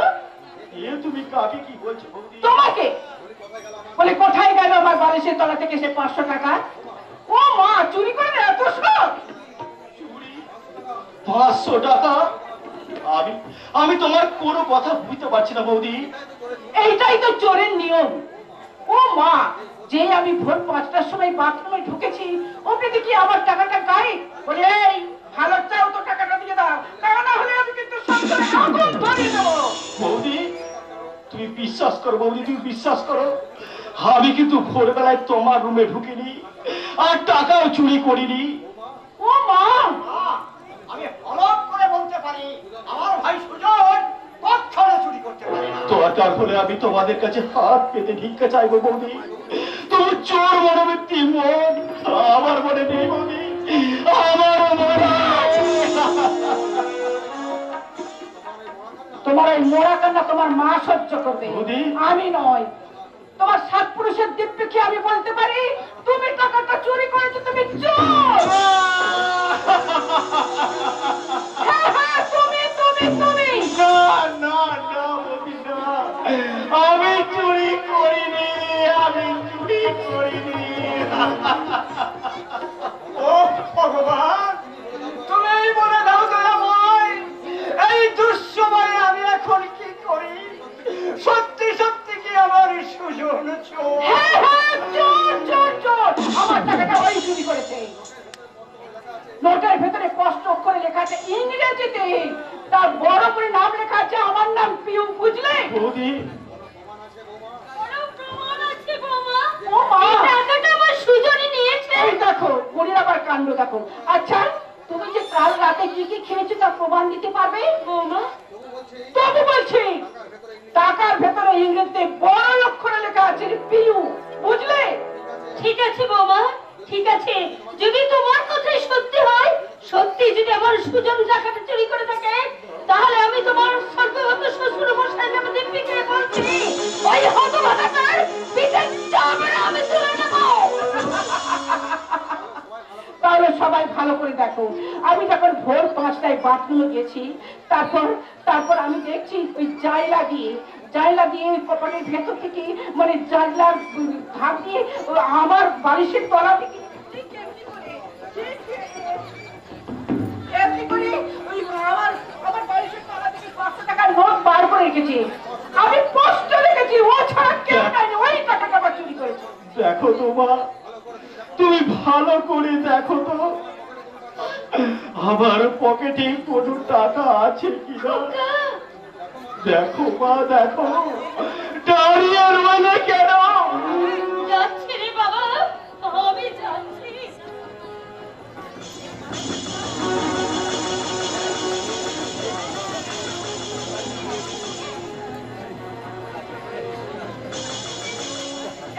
এ তুমি কাকে কি বলছো বৌদি? তোমাকে। বলে কোথায় গেল আমার বালিশের তলা থেকে সে 500 টাকা? ও মা, চুরি করে এত শখ? চুরি? 500 টাকা? আমি তোমার কোনো কথা বুঝতে পারছি না বৌদি। এইটাই তো চোরের নিয়ম। ও মা, যে আমি ভোর 5টার সময় বাথরুমে ঢুকেছি, ওকে দেখি আমার টাকাটা গায়েব। বলে এই ভালো চাও তো টাকাটা দিয়ে দাও, তা না হলে আমি কিন্তু সবসময় আগুন ধরিয়ে দেবো। বৌদি তুমি বিশ্বাস করো, বৌদি তুমি বিশ্বাস করো, আমি কিন্তু ভোরবেলায় তোমার রুমে ঢুকিনি আর টাকাও চুরি করিনি। ও মা, আমি হলফ করে বলতে পারি আমার ভাই সুজন কখনো চুরি করতে পারে না। দরকার হলে আমি তোমাদের কাছে হাত পেতে ভিক্ষা চাইবো বৌদি। তুমি চোর মনোবৃত্তি মন আমার মনে নেই বৌদি, আমার মনে। তোমার এই মোড়া কান্না তোমার মা সহ্য করবে, বৌদি। আমি নয়। তোমার 7 পুরুষের দিব্যে কি আমি বলতে পারি তুমি টাকাটা চুরি করেছো, তুমি চোর। হ্যাঁ, হ্যাঁ, তুমি। না না না বৌদি না, আমি চুরি করিনি, আমি চুরি করিনি। ও ভগবান, তুমি বলে দাও দয়াময়, এই দুঃসময়ে আমি এখন কি করি? সত্যি সত্যি কি আমার সুজন চোর? চোর। আমার টাকাটা ওই চুরি করেছে। নোটের ভেতরে স্পষ্ট অক্ষরে লেখা আছে ইংরেজিতে, তার বড় করে নাম লেখা আছে আমার নাম পিউ, বুঝলে? বৌদি বড় প্রমাণ আছে বৌমা। ও মা, এই টাকাটা আমার সুজনই নিয়েছে। এই দেখো বুড়ির আবার কাণ্ড দেখো। আচ্ছা, তুমি যে কাল রাতে কি কি খেয়েছো তা প্রমাণ দিতে পারবে? বৌমা, তবু বলছি টাকার ভেতরে ইংরেজিতে বড় অক্ষরে লেখা আছে পিউ, বুঝলে? ঠিক আছে বৌমা, ঠিক আছে। যদি তোমার কথাই সত্যি হয়, সত্যি যদি আমার সুজন টাকাটা চুরি করে থাকে, তাহলে আমি তোমার সর্বগত শ্বশুর মশাই নামে দিব্যিকে বলছি, ওই হতভাগাটার পিঠের চামড়া আমি তুলে নেব। তাহলে সবাই ভালো করে দেখো, আমি যখন ভোর 5টায় বাথরুমে গেছি, তারপর আমি দেখছি ওই জাইলা দিয়ে কপালের ভেতর থেকে, মানে জানলার ধার দিয়ে আমার বালিশের তলা থেকে এমনি করে ওই আমার বালিশের তলা থেকে 500 টাকার নোট বার করে রেখেছি। আমি স্পষ্ট রেখেছি, ও ছাড়া কেউ নাই, ওই টাকাটা আবার চুরি করেছে। দেখো তো মা, তুমি ভালো করে দেখো তো আমার পকেটে কোনো টাকা আছে কিনা। দেখো মা, দেখো দাঁড়িয়ে রইলে কেন? যাচ্ছি রে বাবা, আমি যাচ্ছি।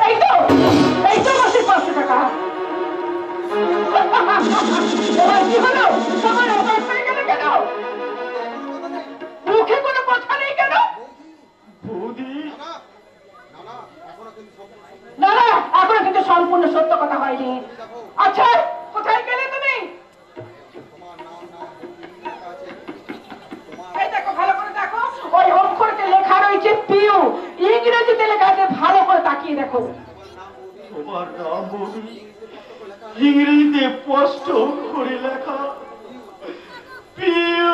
এই তো মাসে 500 লেখো। তোমার নাম বলি ইংরেজিতে স্পষ্ট করে লেখা পিউ।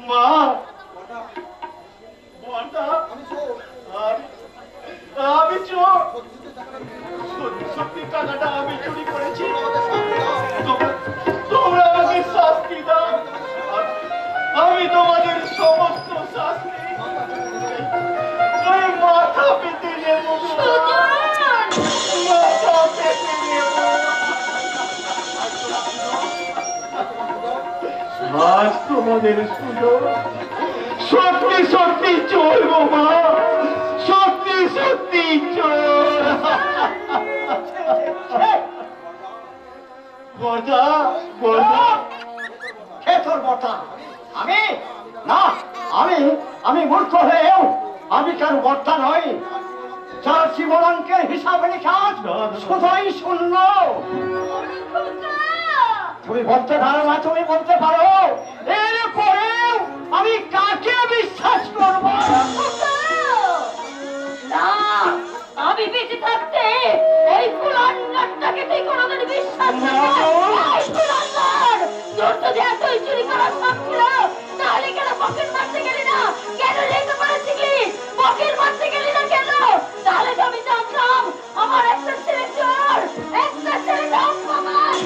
মা আমি চোর, সত্যি টাকাটা আমি চুরি করেছি। তোমরা আমাকে শাস্তি দাও, আমি তোমাদের সমস্ত শাস্তি মাথা পেতে নেব, মাথা পেতে নেব। আজ তোমাদের সুযোগ, সত্যি সত্যি চোর গো মা, সত্যি সত্যি চোর। বর্দা বর্দা কে তোর বর্দা? আমি না, আমি মূর্খ হয়েও আমি কার বর্দা নই। যার জীবনাঙ্কের হিসাব নিকাশ শুধুই শূন্য। তুমি বলতে পারো না, তুমি বলতে পারো এরপরেও আমি কাকে বিশ্বাস করবো? না, আমি বেঁচে থাকতে এই কুলাঙ্গারটাকে তুই কোনোদিন বিশ্বাস কুলাঙ্গার, তোর যদি এতই চুরি করার শখ ছিল তাহলে কেন পকেট মারতে গেলি না? কেন যেতে পারছিলি? পকেট মারতে গেলি না কেন? তাহলে তো আমি জানতাম আমার একটা ছেলে চোর, একটা ছেলে অপমান।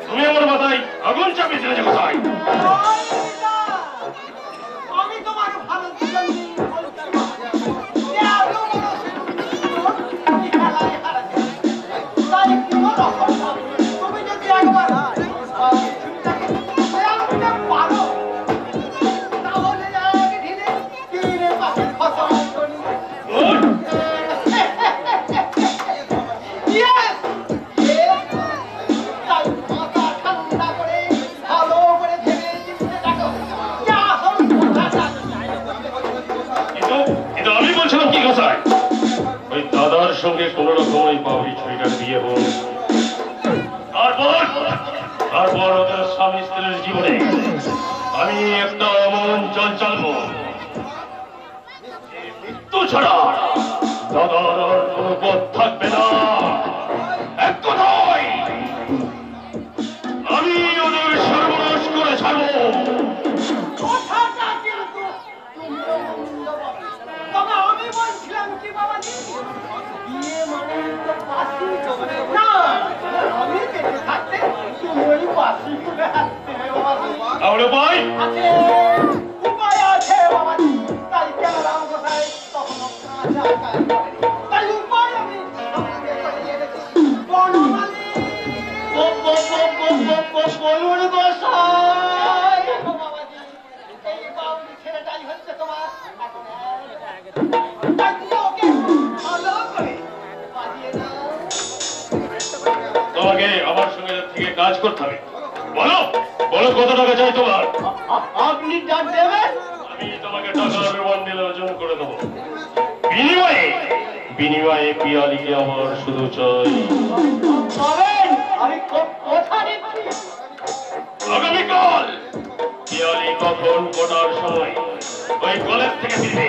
তুমি আমার মাথায় আগুন চাপিয়ে দিলে যে কোথায়? আমি তোমার ভালো তুমি যদি একবার পারো তাহলে ঢিলে তীরে পাখি ফসল করি। ওই দাদার সঙ্গে কোন রকম ওই বাবরি ছুরিটার বিয়ে হোক, তারপর ওদের স্বামী স্ত্রীর জীবনে আমি একটা এমন জল চালবো মৃত্যু ছাড়া দাদার আর কোনো পথ থাকবে না। এক কথায় আমি ওদের সর্বনাশ করে ছাড়বো। আমি বলছিলাম কি বাবাজি, বিয়ে মানে তো বাসি না, আমি বেঁচে থাকতে তুমি ওই বাসি করে আসতে বাবাজি। তাহলে ভাই আছে, উপায় আছে বাবাজি। তাই কেন রাম গোসাই তখনও কাঁচা কাজ করেনি, তাই উপায় আমি আপনাকে করিয়ে রেখেছি। বনমালী বলুন গোসাই। বাবাজি, এই বাউরি ছেলেটাই হচ্ছে তোমার তোমাকে আমার সঙ্গে থেকে কাজ করতে হবে। বলো বলো কত টাকা চাই তোমার? আপনি যা দেবেন আমি তোমাকে টাকার বান্ডিল অর্জন করে দেবো। বিনিময়ে পিয়ালিকে আমার শুধু চাই। পাবেন। আমি কথা দিচ্ছি আগামীকাল পিয়ালি কখন কোটার সময় ওই কলেজ থেকে ফিরবে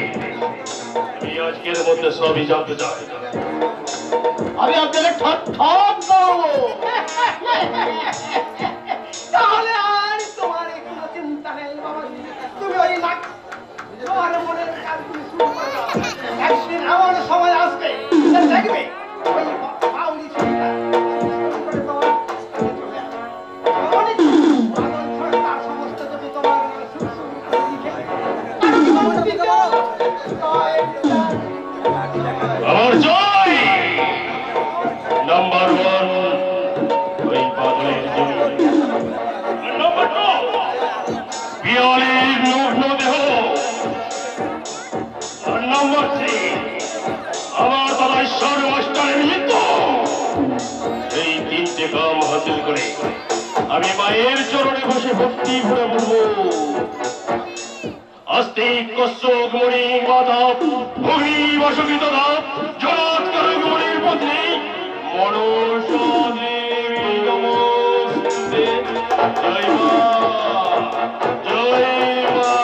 আমি আজকের মধ্যে সবই জানতে চাই। আমি আপনাকে ঠক দেবো। তাহলে আর তোমার কোনো চিন্তা নেই বাবা। তুমি ওই লাখ তোমার মনের কাজ তুমি শুরু করে দাও। একদিন এমন সময় আসবে দেখবে ওই বাউরি ছেলেটা করে তোমার চলে আসবে। তার সমস্ত যদি তোমার আমার জয় নাম্বার 1 ওই বাদলের নম্বর 2 পিয়ালির নগ্ন দেহ। আর নম্বর 3 আমার দাদা ঈশ্বর মাস্টারের মৃত্যু। এই 3টে কাম হাসিল করে আমি মায়ের চরণে বসে ভক্তি ভরে বলবো আস্তিক কশ্যপ মণি মাধব ভূমি বসবিত দাব জলাৎকার মণির পত্নী মনসা দেবী নমস্তে। জয় মা, জয় মা।